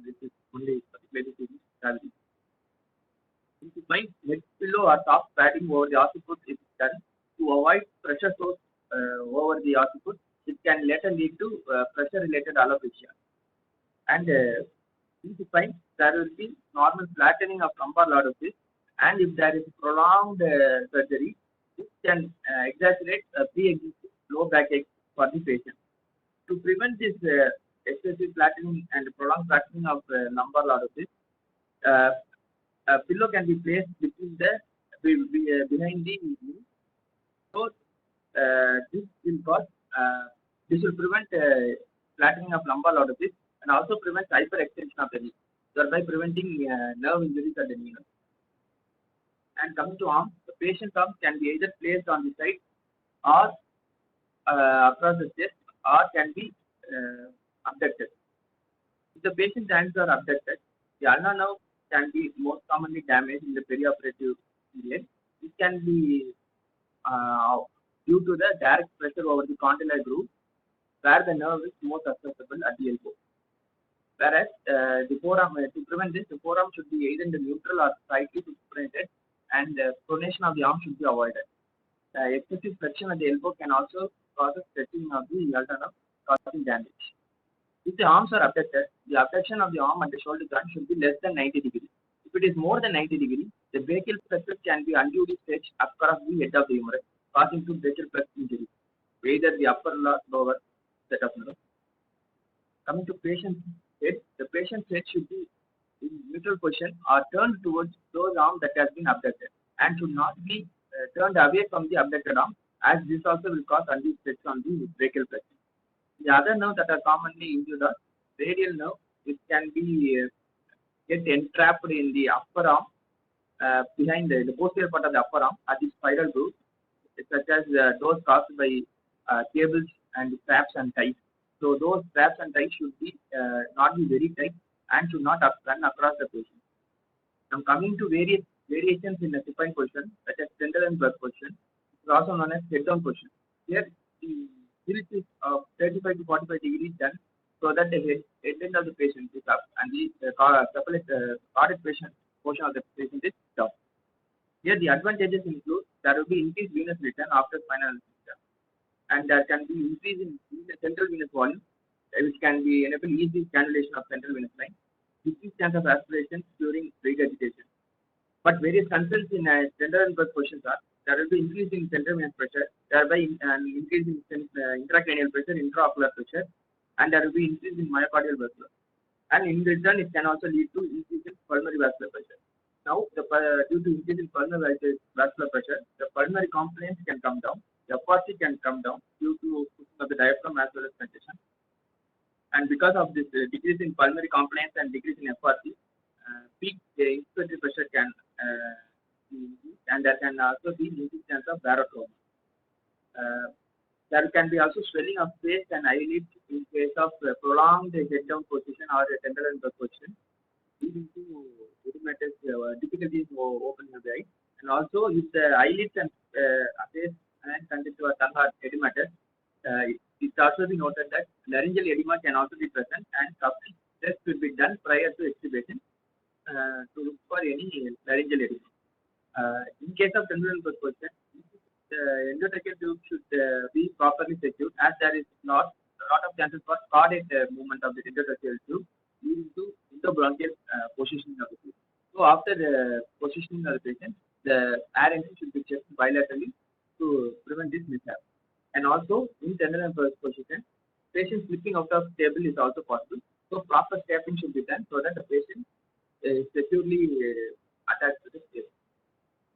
which is only particularly in gravity. In supine, neck pillow or soft padding over the occiput is done to avoid pressure source over the occiput. It can later lead to pressure-related alopecia. And in supine, there will be normal flattening of lumbar lordosis, and if there is prolonged surgery, this can exacerbate pre-existing low backache for the patient. To prevent this excessive flattening and prolonged flattening of lumbar lordosis, a pillow can be placed between behind the knee. So this will prevent flattening of lumbar lordosis and also prevent hyperextension of the knee, thereby preventing nerve injuries at the knee. And coming to arms, the patient's arms can be either placed on the side or across the chest, or can be abducted. If the patient's hands are abducted, the ulnar nerve can be most commonly damaged in the perioperative period. It can be due to the direct pressure over the condylar groove, where the nerve is most accessible at the elbow. Whereas the forearm, to prevent this, the forearm should be either in the neutral or slightly supinated, and pronation of the arm should be avoided. Excessive flexion at the elbow can also cause a stretching of the ulnar nerve, causing damage. If the arms are abducted, the abduction of the arm and the shoulder joint should be less than 90 degrees. If it is more than 90 degrees, the brachial plexus can be unduly stretched across the head of the humerus, causing to brachial plexus injury, either the upper or lower set of nerves. Coming to patient's head, the patient's head should be in neutral position or turned towards those arm that has been abducted, and should not be turned away from the abducted arm, as this also will cause undue stress on the brachial plexus. The other nerve that are commonly injured are radial nerve, which can be get entrapped in the upper arm, behind the posterior part of the upper arm at the spiral groove, such as those caused by cables and straps and ties. So those straps and ties should be not be very tight and should not run across the patient. Now coming to various variations in the supine position, such as tender and bird position, it is also known as head-down position. Here the tilt is of 35 to 45 degrees done, so that the head end of the patient is up and the cardiac patient portion of the patient is down. Here the advantages include there will be increased venous return after spinal anesthesia, and there can be increase in central venous volume, which can be enable easy cannulation of central venous line, decreased chance of aspiration during regurgitation. But various concerns in tender and birth positions are there will be increase in central venous pressure, thereby an increase in intracranial pressure, intraocular pressure, and there will be increase in myocardial vascular. And in return, it can also lead to increase in pulmonary vascular pressure. Now, due to increase in pulmonary vascular pressure, the pulmonary components can come down, the FRC can come down due to the diaphragm as well as congestion. And because of this decrease in pulmonary components and decrease in FRC, peak inspiratory pressure can and there can also be increased chance of barotrauma. There can be also swelling of face and eyelids in case of prolonged head-down position or a tender and birth position, leading to difficulties opening of the eye. And also, if the eyelids and face and congestive or tongue or edematous. It's also been noted that laryngeal edema can also be present, and sufficient test should be done prior to extubation to look for any laryngeal edema. In case of temporal percussion, the endotracheal tube should be properly secured, as there is not a lot of chances for cardiac movement of the endotracheal tube leading to intobronchial positioning of the tube. So after the positioning of the patient, the air entry should be checked bilaterally to prevent this mishap. And also in tendon position, patient slipping out of table is also possible. So proper strapping should be done so that the patient is securely attached to the table.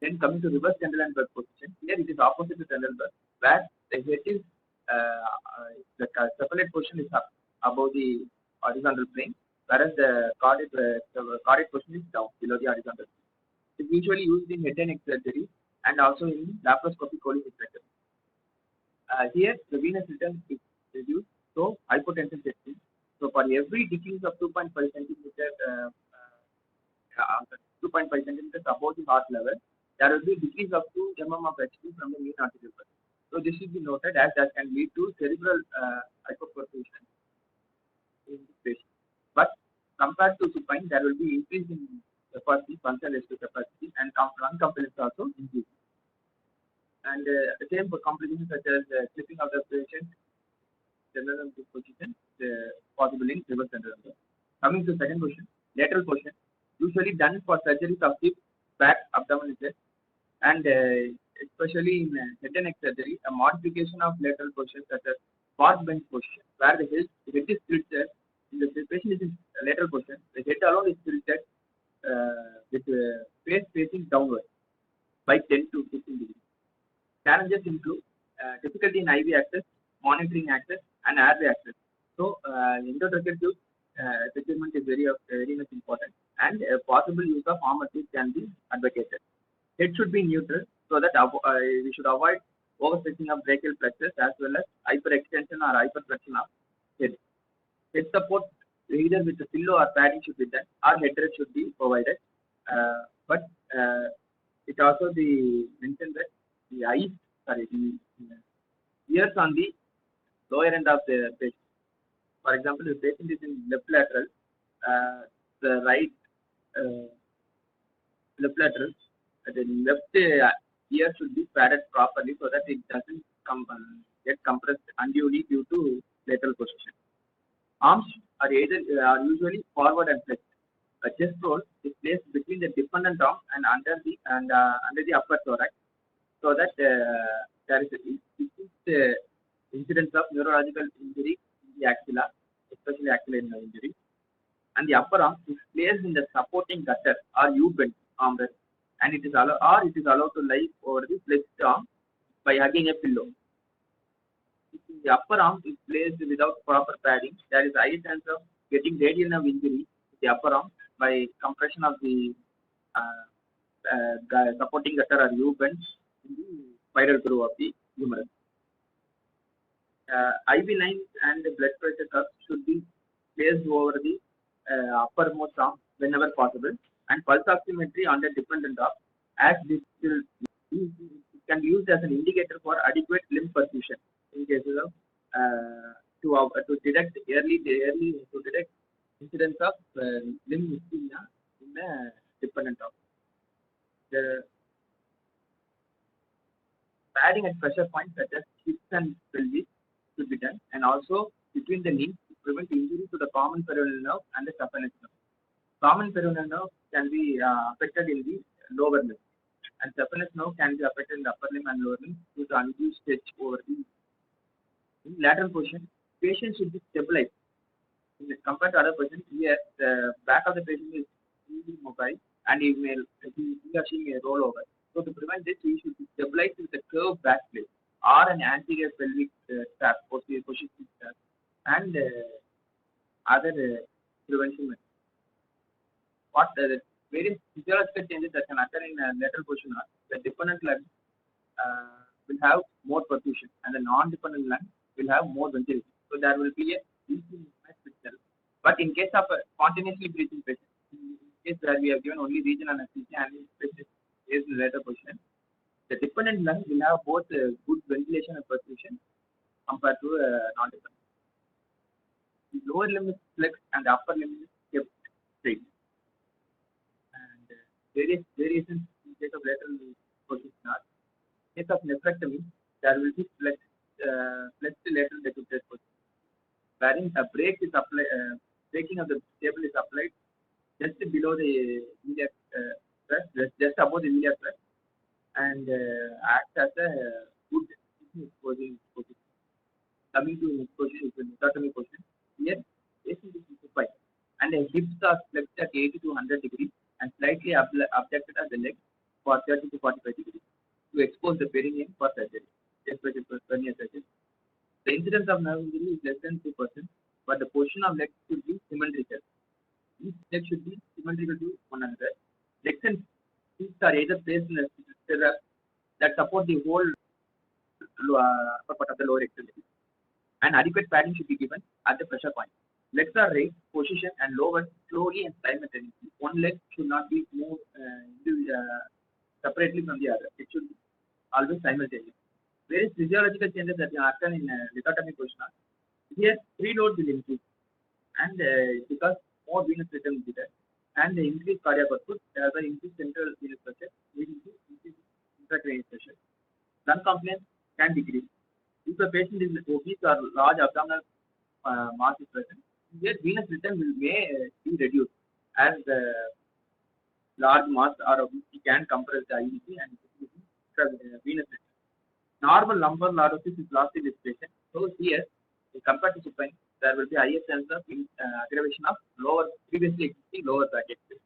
Then coming to reverse Trendelenburg position, here it is opposite to Trendelenburg, where the head is the cephalate position is up above the horizontal plane, whereas the caudate position is down below the horizontal plane. It's usually used in head and neck surgery and also in laparoscopic cholecystectomy. Here the venous return is reduced, so hypotension sets in. So for every decrease of 2.5 centimeter, 2.5 centimeters above the heart level, there will be a decrease of 2 mm of H2 from the mean arterial pressure. So this should be noted, as that can lead to cerebral hypoperfusion in this patient. But compared to supine, there will be increase in capacity, functional capacity, and lung components also increase. And the same for complications such as slipping of the patient, general position, possible in reverse central. Coming to second question, lateral position, usually done for surgeries of the back, abdomen, chest, and especially in head and neck surgery, a modification of lateral position such as fork bench position, where the head is tilted. In the patient is in lateral position, the head alone is tilted with face facing downward by 10 to 15 degrees. Challenges include difficulty in IV access, monitoring access, and airway access. So, endotracheal tube securement is very much important, and possible use of armor tube can be advocated. Head should be neutral so that we should avoid overstretching of brachial plexus as well as hyperextension or hyperflexion of head. Head support either with a pillow or padding should be done, or head rest should be provided. But it also be mentioned that the ears on the lower end of the patient. For example, if the patient is in left lateral, the right left lateral, the left ear should be padded properly so that it doesn't get compressed unduly due to lateral position. Arms are usually forward and flexed. A chest roll is placed between the dependent arm and under the upper thorax, so that there is a incidence of neurological injury in the axilla, especially axillary nerve injury. And the upper arm is placed in the supporting gutter or U-bend armrest, and it is allowed to lie over the flexed arm by hugging a pillow. If the upper arm is placed without proper padding, there is a high chance of getting radial nerve injury to the upper arm by compression of the supporting gutter or U-bend in the spiral groove of the humerus. IV lines and the blood pressure cuffs should be placed over the uppermost arm whenever possible, and pulse oximetry on the dependent arm, as this can be used as an indicator for adequate limb perfusion in cases of to detect incidence of limb ischemia in the dependent arm. The padding at pressure points such as hips and pelvis should be done, and also between the knees to prevent injury to the common peroneal nerve and the saphenous nerve. Common peroneal nerve can be affected in the lower limb, and saphenous nerve can be affected in the upper limb and lower limb due to undue stretch over the. In lateral position, patient should be stabilized. Compared to other patients, here the back of the patient is easily mobile, and he or she may roll over. So to prevent this, we should be stabilized with a curved back plate or an anterior pelvic strap, position strap, and other prevention methods. What the various physiological changes that can occur in lateral position are the dependent lung will have more perfusion, and the non-dependent lung will have more ventilation. So there will be a mismatch itself. But in case of a spontaneously breathing patient, in case where we have given only regional anesthesia and patient is in lateral position, the dependent dependent lung will have both good ventilation and perfusion compared to non-dependent. The lower limb is flexed and the upper limb is kept straight. And variations in case of lateral position are, in case of nephrectomy, there will be flexed lateral decubitus position, wherein a break is applied, breaking of the table is applied just below the iliac crest, just above the iliac crest, and acts as a good position. Coming to next position is the nephrectomy position. Here, patient is supine, and the hips are flexed at 80 to 100 degrees and slightly abducted at the leg for 30 to 45 degrees to expose the perineum for surgery, especially for hernia surgery. The incidence of nerve injury is less than 2%, but the position of legs should be symmetrical. Each leg should be symmetrical to one another. Legs and feet are either placed in a stirrup that support the whole upper part of the lower extremity, and adequate padding should be given at the pressure point. Legs are raised, positioned, and lowered slowly and simultaneously. One leg should not be moved separately from the other. It should be always simultaneous. Various physiological changes that occur in lithotomy position are, here preload will increase, and because more venous return will be there, and the increased cardiac output, thereby increased central venous pressure, leading to increased intracranial pressure. Lung compliance can decrease. If the patient is obese or large abdominal mass is present, here venous return may be reduced, as the large mass or obesity can compress the IVC and venous return. Normal lumbar lordosis is lost in this patient. So here, compared to supine, there will be higher chance of aggravation of previously existing lower back extension.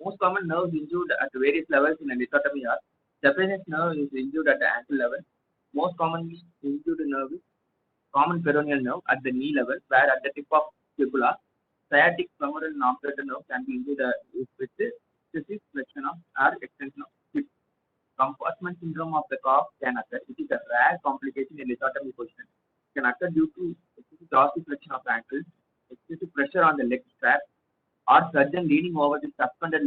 Most common nerves injured at various levels in a lithotomy are saphenous nerve is injured at the ankle level. Most commonly injured nerve is common peroneal nerve at the knee level, where at the tip of fibula, sciatic femoral and obturator nerve can be injured with excessive flexion of or extension of hip. Compartment syndrome of the calf can occur, which is a rare complication in lithotomy position. It can occur due to excessive dorsiflexion of the ankles, excessive pressure on the leg strap, or surgeon leaning over the suspended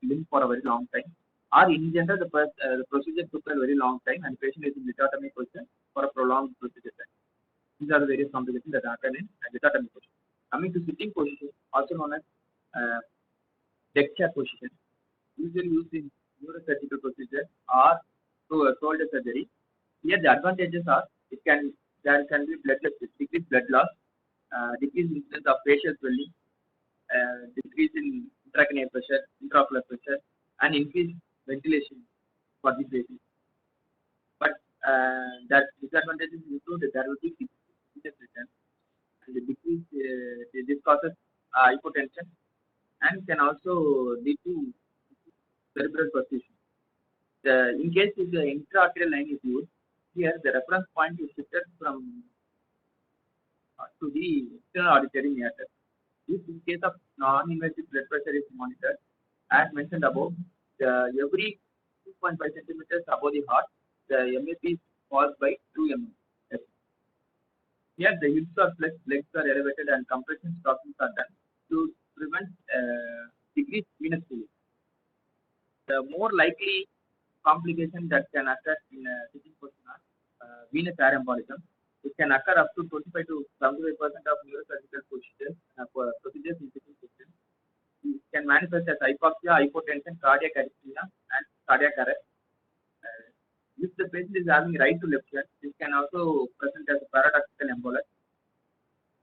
limb for a very long time, or in general the procedure took a very long time and the patient is in lithotomy position for a prolonged procedure time. These are the various complications that occur in lithotomy position. Coming to sitting position, also known as deck chair position, usually used in neurosurgical procedure or shoulder surgery. Here the advantages are there can be decreased blood loss, decreased incidence of facial swelling, decrease in intracranial pressure, intraocular pressure, and increased ventilation for the patient. But that disadvantages include there will be venous return, and the decrease this causes hypotension and can also lead to cerebral perfusion. In case if the intraarterial line is used, here the reference point is shifted from to the external auditory meatus. If in case of non-invasive blood pressure is monitored, as mentioned above, every 2.5 centimeters above the heart, the MAP falls by 2 mm. Here the hips are flexed, legs are elevated, and compression stockings are done to prevent decreased venous flow. The more likely complication that can occur in a sitting position are venous air embolism. It can occur up to 25 to 75% of neurosurgical procedures in sitting position. It can manifest as hypoxia, hypotension, cardiac arrhythmia, and cardiac arrest. If the patient is having right to left shirt, it can also present as a paradoxical embolus,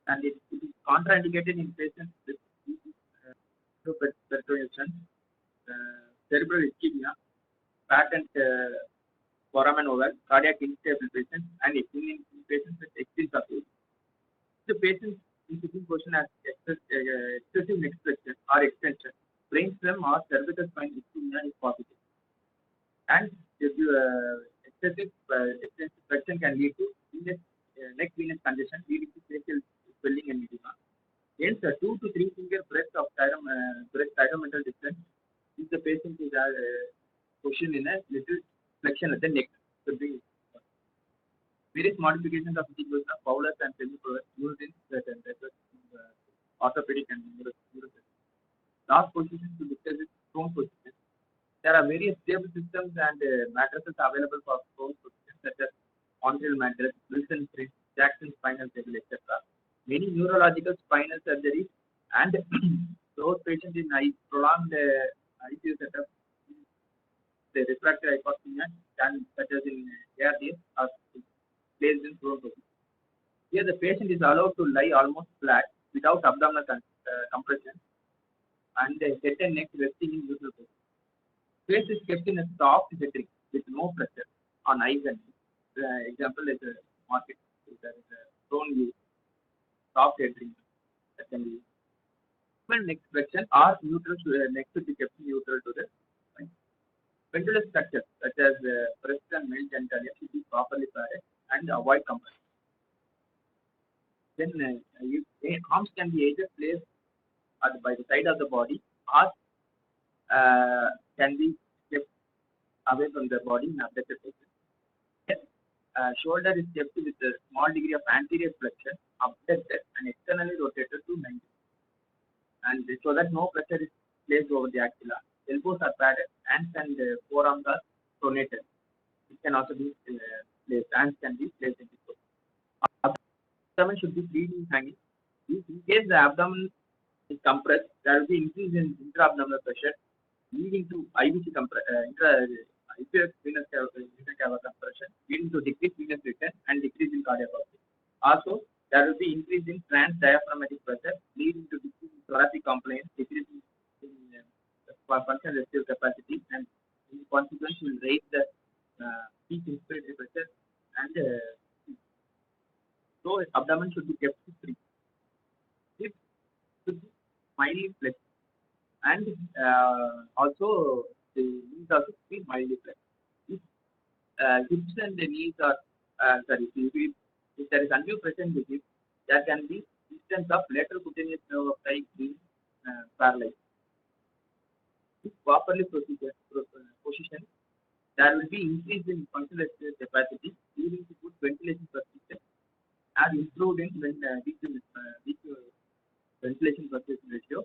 and it is contraindicated in patients with perforation, cerebral ischemia, patent foramen oval, cardiac instable patients, and in patients with extreme subfield. The patient in sitting position has excessive neck flexion or extension, brain stem or cervical spine ischemia is positive. And excessive flexion can lead to neck venous congestion, leading to facial swelling and edema. Hence, a 2 to 3 finger breadth of cytomental distance if the patient is positioned in a little flexion at the neck. Various modifications of sitting position of Fowler's and semi-Fowler's used in orthopedic and neurosurgery. Last position to discuss is prone position. There are various stable systems and mattresses available for prone positions such as Ontario mattress, Wilson Fritz, Jackson spinal table, etc. Many neurological spinal surgeries and those patients in prolonged ICU setup, the refractory hypoxemia, such as in ARDS, are placed in prone position. Here, the patient is allowed to lie almost flat without abdominal compression and the head and neck resting in neutral position. Face is kept in a soft setting with no pressure on eyes and neck. Example is a market. There is a prone view, soft head ring that can be used. When neck flexion or neutral neck should be kept neutral to the spine. Pendulous structure such as breast and male genitalia should be properly padded and avoid compression. Then arms can be either placed by the side of the body or can be kept away from the body in abducted position. Shoulder is kept with a small degree of anterior flexion, abducted and externally rotated to 90, and so that no pressure is placed over the axilla. Elbows are padded, hands and forearms are pronated. It can also be placed. Hands can be placed in the abdomen should be freely hanging. In case the abdomen is compressed, there will be increase in intra-abdominal pressure, leading to IVC compression, venous cava compression, leading to decreased venous return and decrease in cardiac output. Also, there will be increase in transdiaphragmatic pressure, leading to decrease in thoracic compliance, decrease in functional restive capacity, and in consequence will raise the peak inspiratory pressure and so abdomen should be kept free. It should be mildly flexed, and also the knees also should be mildly flexed. If hips and the knees are if there is undue pressure in the hips, there can be instance of lateral cutaneous nerve of thigh being paralyzed. If properly positioned, there will be increase in functional capacity, leading to good ventilation per system, and improved in weak ventilation per system ratio.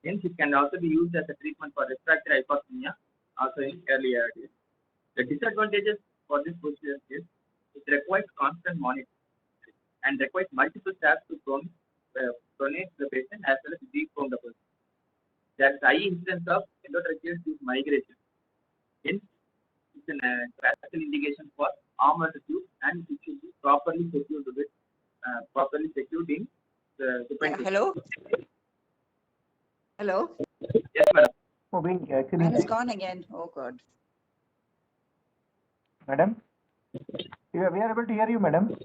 Hence, it can also be used as a treatment for refractory hypoxemia, also in early ARDS. The disadvantages for this procedure is it requires constant monitoring and requires multiple steps to pronate the patient as well as deprone the person. There is high incidence of endotracheal tube migration. Hence, it's a classical indication for armored tube, and it should be properly secured in the Hello? Hello? Yes, madam. Mine is gone again. Oh, God. Madam, we are able to hear you, madam.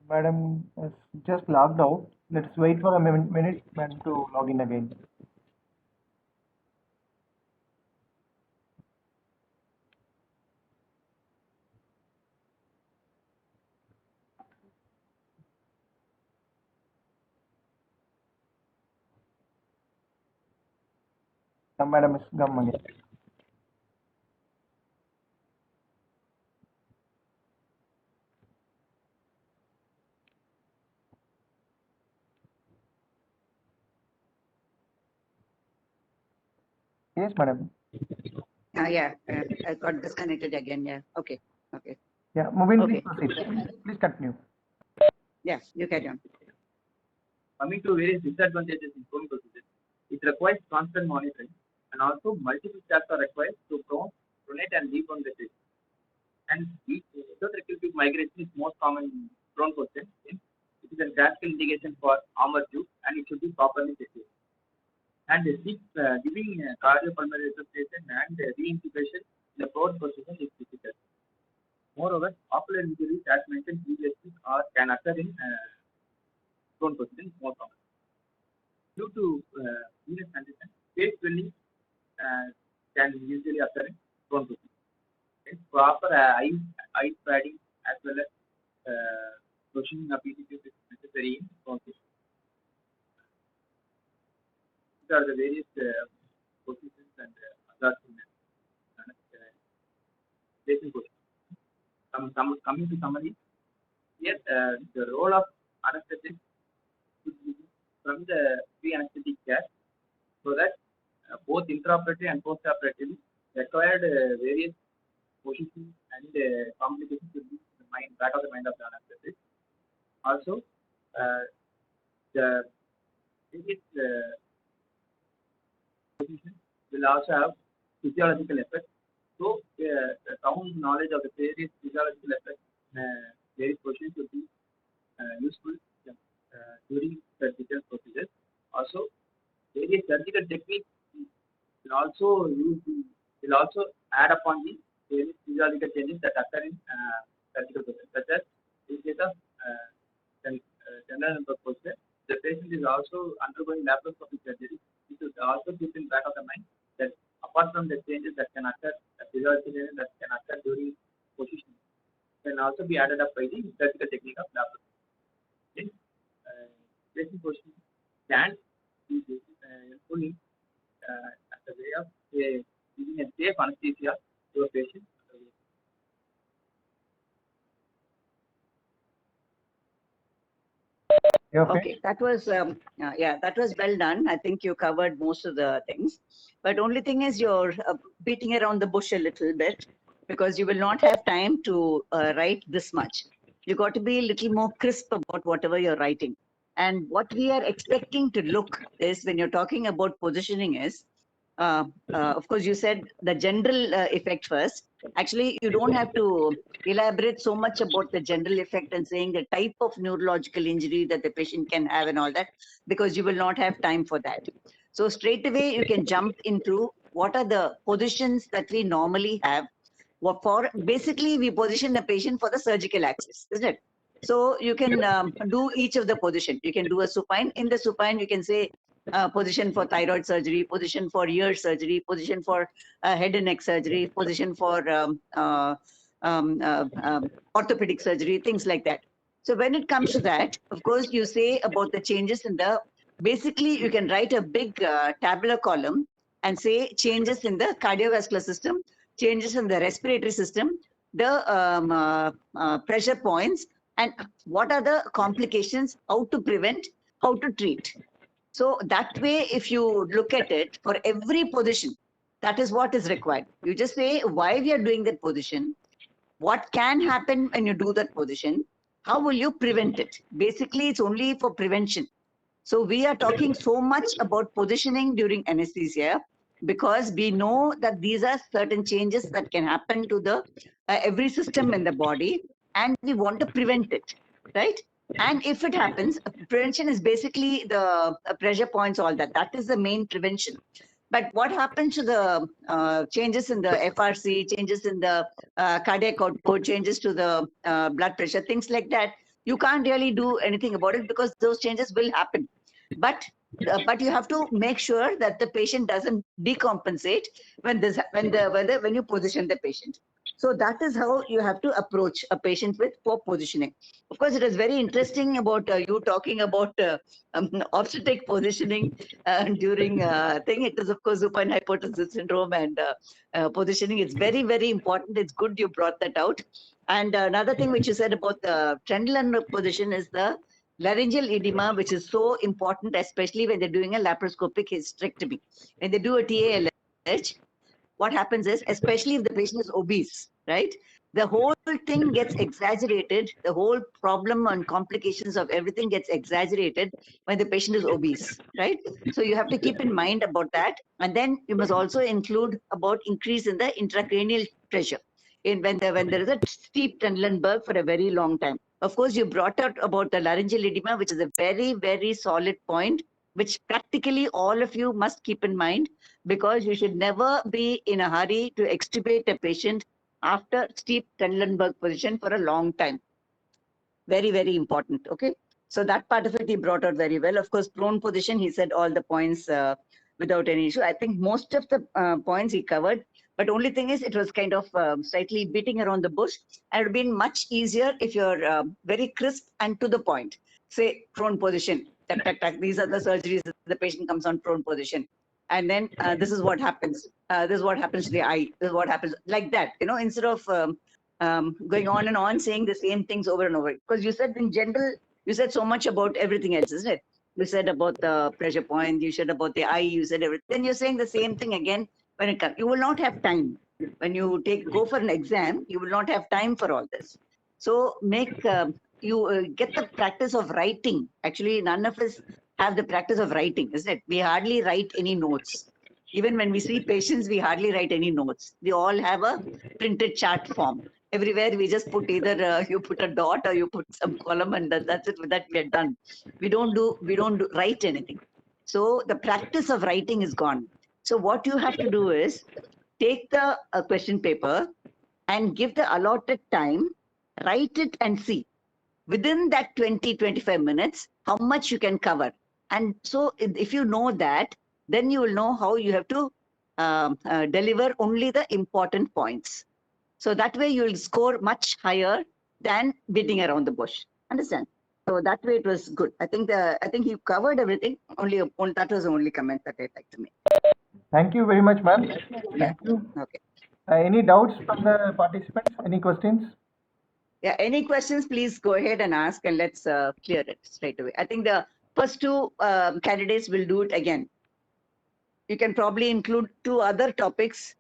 Madam is just logged out. Let's wait for a minute, madam, to log in again. Madam is gone again. Yes, madam. Yeah, I got disconnected again. Yeah. Okay. Okay. Yeah, Mubin, Okay. please proceed. Please continue. Yeah, you carry on. Coming to various disadvantages in prone procedure, it requires constant monitoring, and also multiple steps are required to pronate and deprone the patient. And endotracheal tube migration is most common in prone position. It is a classical indication for armored tube, and it should be properly secured. And giving cardiopulmonary resuscitation and re-intubation in the prone position is difficult. Moreover, ocular injuries, as mentioned previously, can occur in prone position is more common. Due to venous condition, face swelling can usually occur in prone position. Proper eye padding as well as positioning of ETQ is necessary in prone position. These are the various positions and hazards in patient position. Coming to summary, here the role of anesthetic should be from the pre-anesthetic care, so that both intraoperatively and postoperatively required various positions and complications should be in the back of the mind of the anesthetic. Also, the various positions will also have physiological effects. So, sound knowledge of the various physiological effects various positions will be useful during surgical procedures. Also, various surgical techniques will also add upon the various physiological changes that occur in surgical procedures, such as in case of general number posture, the patient is also undergoing laparoscopic surgery. We should also keep in back of the mind that apart from the changes that can occur, the physiological changes that can occur during positioning, can also be added up by the surgical technique of laparoscopy. Patient positioning can be helpful as a way of giving a safe anesthesia to a patient. Okay, that was that was well done. I think you covered most of the things, but only thing is you're beating around the bush a little bit, because you will not have time to write this much. You got to be a little more crisp about whatever you're writing. And what we are expecting to look is, when you're talking about positioning, is of course you said the general effect first. Actually, you don't have to elaborate so much about the general effect and saying the type of neurological injury that the patient can have and all that, because you will not have time for that. So straight away you can jump into what are the positions that we normally have. What for? Basically, we position the patient for the surgical axis, isn't it? So you can do each of the position. You can do a supine. In the supine, you can say position for thyroid surgery, position for ear surgery, position for head and neck surgery, position for orthopedic surgery, things like that. So when it comes to that, of course, you say about the changes in the, basically you can write a big tabular column and say changes in the cardiovascular system, changes in the respiratory system, the pressure points, and what are the complications, how to prevent, how to treat. So that way, if you look at it, for every position, that is what is required. You just say why we are doing that position, what can happen when you do that position, how will you prevent it. Basically, it's only for prevention. So we are talking so much about positioning during anesthesia, because we know that these are certain changes that can happen to the every system in the body, and we want to prevent it, right? And if it happens, prevention is basically the pressure points, all that. That is the main prevention. But what happens to the changes in the FRC, changes in the cardiac output, changes to the blood pressure, things like that, you can't really do anything about it, because those changes will happen. But you have to make sure that the patient doesn't decompensate when you position the patient. So that is how you have to approach a patient with poor positioning. Of course, it is very interesting about you talking about obstetric positioning during thing. It is, of course, supine hypotensive syndrome and positioning. It's very, very important. It's good you brought that out. And another thing which you said about the Trendelenburg position is the laryngeal edema, which is so important, especially when they're doing a laparoscopic hysterectomy. When they do a TALH, what happens is, especially if the patient is obese, right? The whole thing gets exaggerated. The whole problem and complications of everything gets exaggerated when the patient is obese, right? So you have to keep in mind about that. And then you must also include about increase in the intracranial pressure when there is a steep Trendelenburg for a very long time. Of course, you brought out about the laryngeal edema, which is a very, very solid point, which practically all of you must keep in mind, because you should never be in a hurry to extubate a patient after steep Trendelenburg position for a long time. Very, very important. Okay. So that part of it he brought out very well. Of course, prone position, he said all the points without any issue. I think most of the points he covered, but only thing is it was kind of slightly beating around the bush, and it would have been much easier if you're very crisp and to the point. Say prone position, tack, tack, tack. These are the surgeries that the patient comes on prone position. and then this is what happens. This is what happens to the eye. This is what happens, like that. Instead of going on and on saying the same things over and over. Because you said in general, you said so much about everything else, isn't it? You said about the pressure point. You said about the eye. You said everything. Then you're saying the same thing again when it comes. You will not have time. When you go for an exam, you will not have time for all this. So you get the practice of writing. Actually, none of us have the practice of writing, isn't it? We hardly write any notes. Even when we see patients, we hardly write any notes. We all have a printed chart form. Everywhere we just put either you put a dot or you put some column, and that's it. That we are done. We don't write anything. So the practice of writing is gone. So what you have to do is take the question paper and give the allotted time, write it and see within that 20-25 minutes how much you can cover. And so if you know that, then you will know how you have to deliver only the important points. So that way you will score much higher than beating around the bush. Understand? So that way it was good. I think you covered everything. Only that was the only comment that I'd like to make. Thank you very much, ma'am. Yeah. Thank you. Okay. Any doubts from the participants? Any questions? Yeah, any questions, please go ahead and ask, and let's clear it straight away. I think the first two candidates will do it again. You can probably include 2 other topics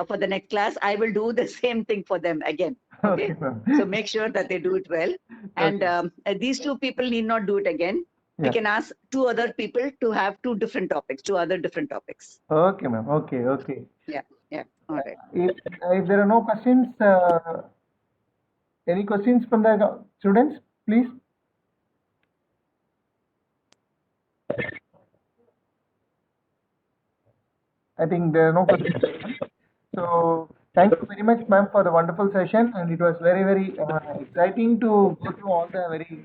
for the next class. I will do the same thing for them again. Okay. So make sure that they do it well. And these 2 people need not do it again. We can ask 2 other people to have 2 different topics, 2 other different topics. Okay, ma'am. Okay. Yeah. All right. If there are no questions, any questions from the students, please? I think there are no questions. So thank you very much, ma'am, for the wonderful session, and it was very, very exciting to go through all the very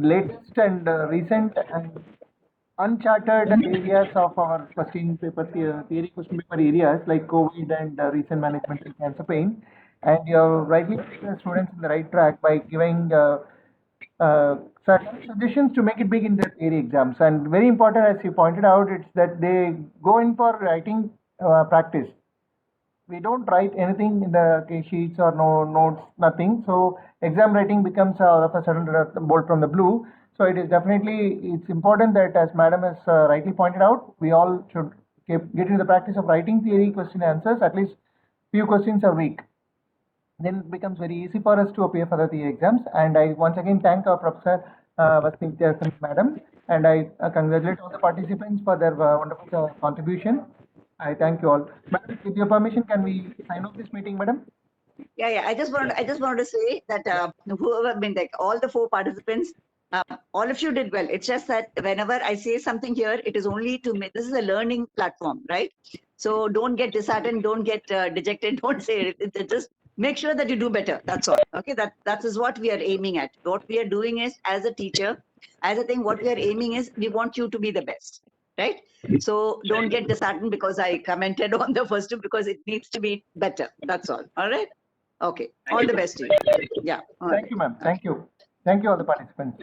latest and recent and uncharted areas of our question paper theory question paper areas like COVID and recent management in cancer pain. And you're rightly putting the students in the right track by giving certain suggestions to make it big in their theory exams. And very important, as you pointed out, it's that they go in for writing practice. We don't write anything in the case sheets or no notes, nothing. So exam writing becomes all of a sudden bolt from the blue. So it's important that, as madam has rightly pointed out, we all should get into the practice of writing theory question answers, at least few questions a week. Then it becomes very easy for us to appear for the theory exams. And I once again thank our Professor Vasanthi madam, and I congratulate all the participants for their wonderful contribution. I thank you all. Madam, with your permission, can we sign off this meeting, madam? Yeah. I just wanted to say that whoever been like all the 4 participants, all of you did well. It's just that whenever I say something here, it is only to make, this is a learning platform, right? So don't get disheartened, don't get dejected, don't say it. Just make sure that you do better. That's all. Okay, that is what we are aiming at. What we are doing is, as a teacher, as a thing, what we are aiming is, we want you to be the best, right? So don't get disheartened because I commented on the first 2, because it needs to be better. That's all. All right. Okay. All the best to you. Yeah. Thank you, ma'am. Thank you. Thank you, all the participants.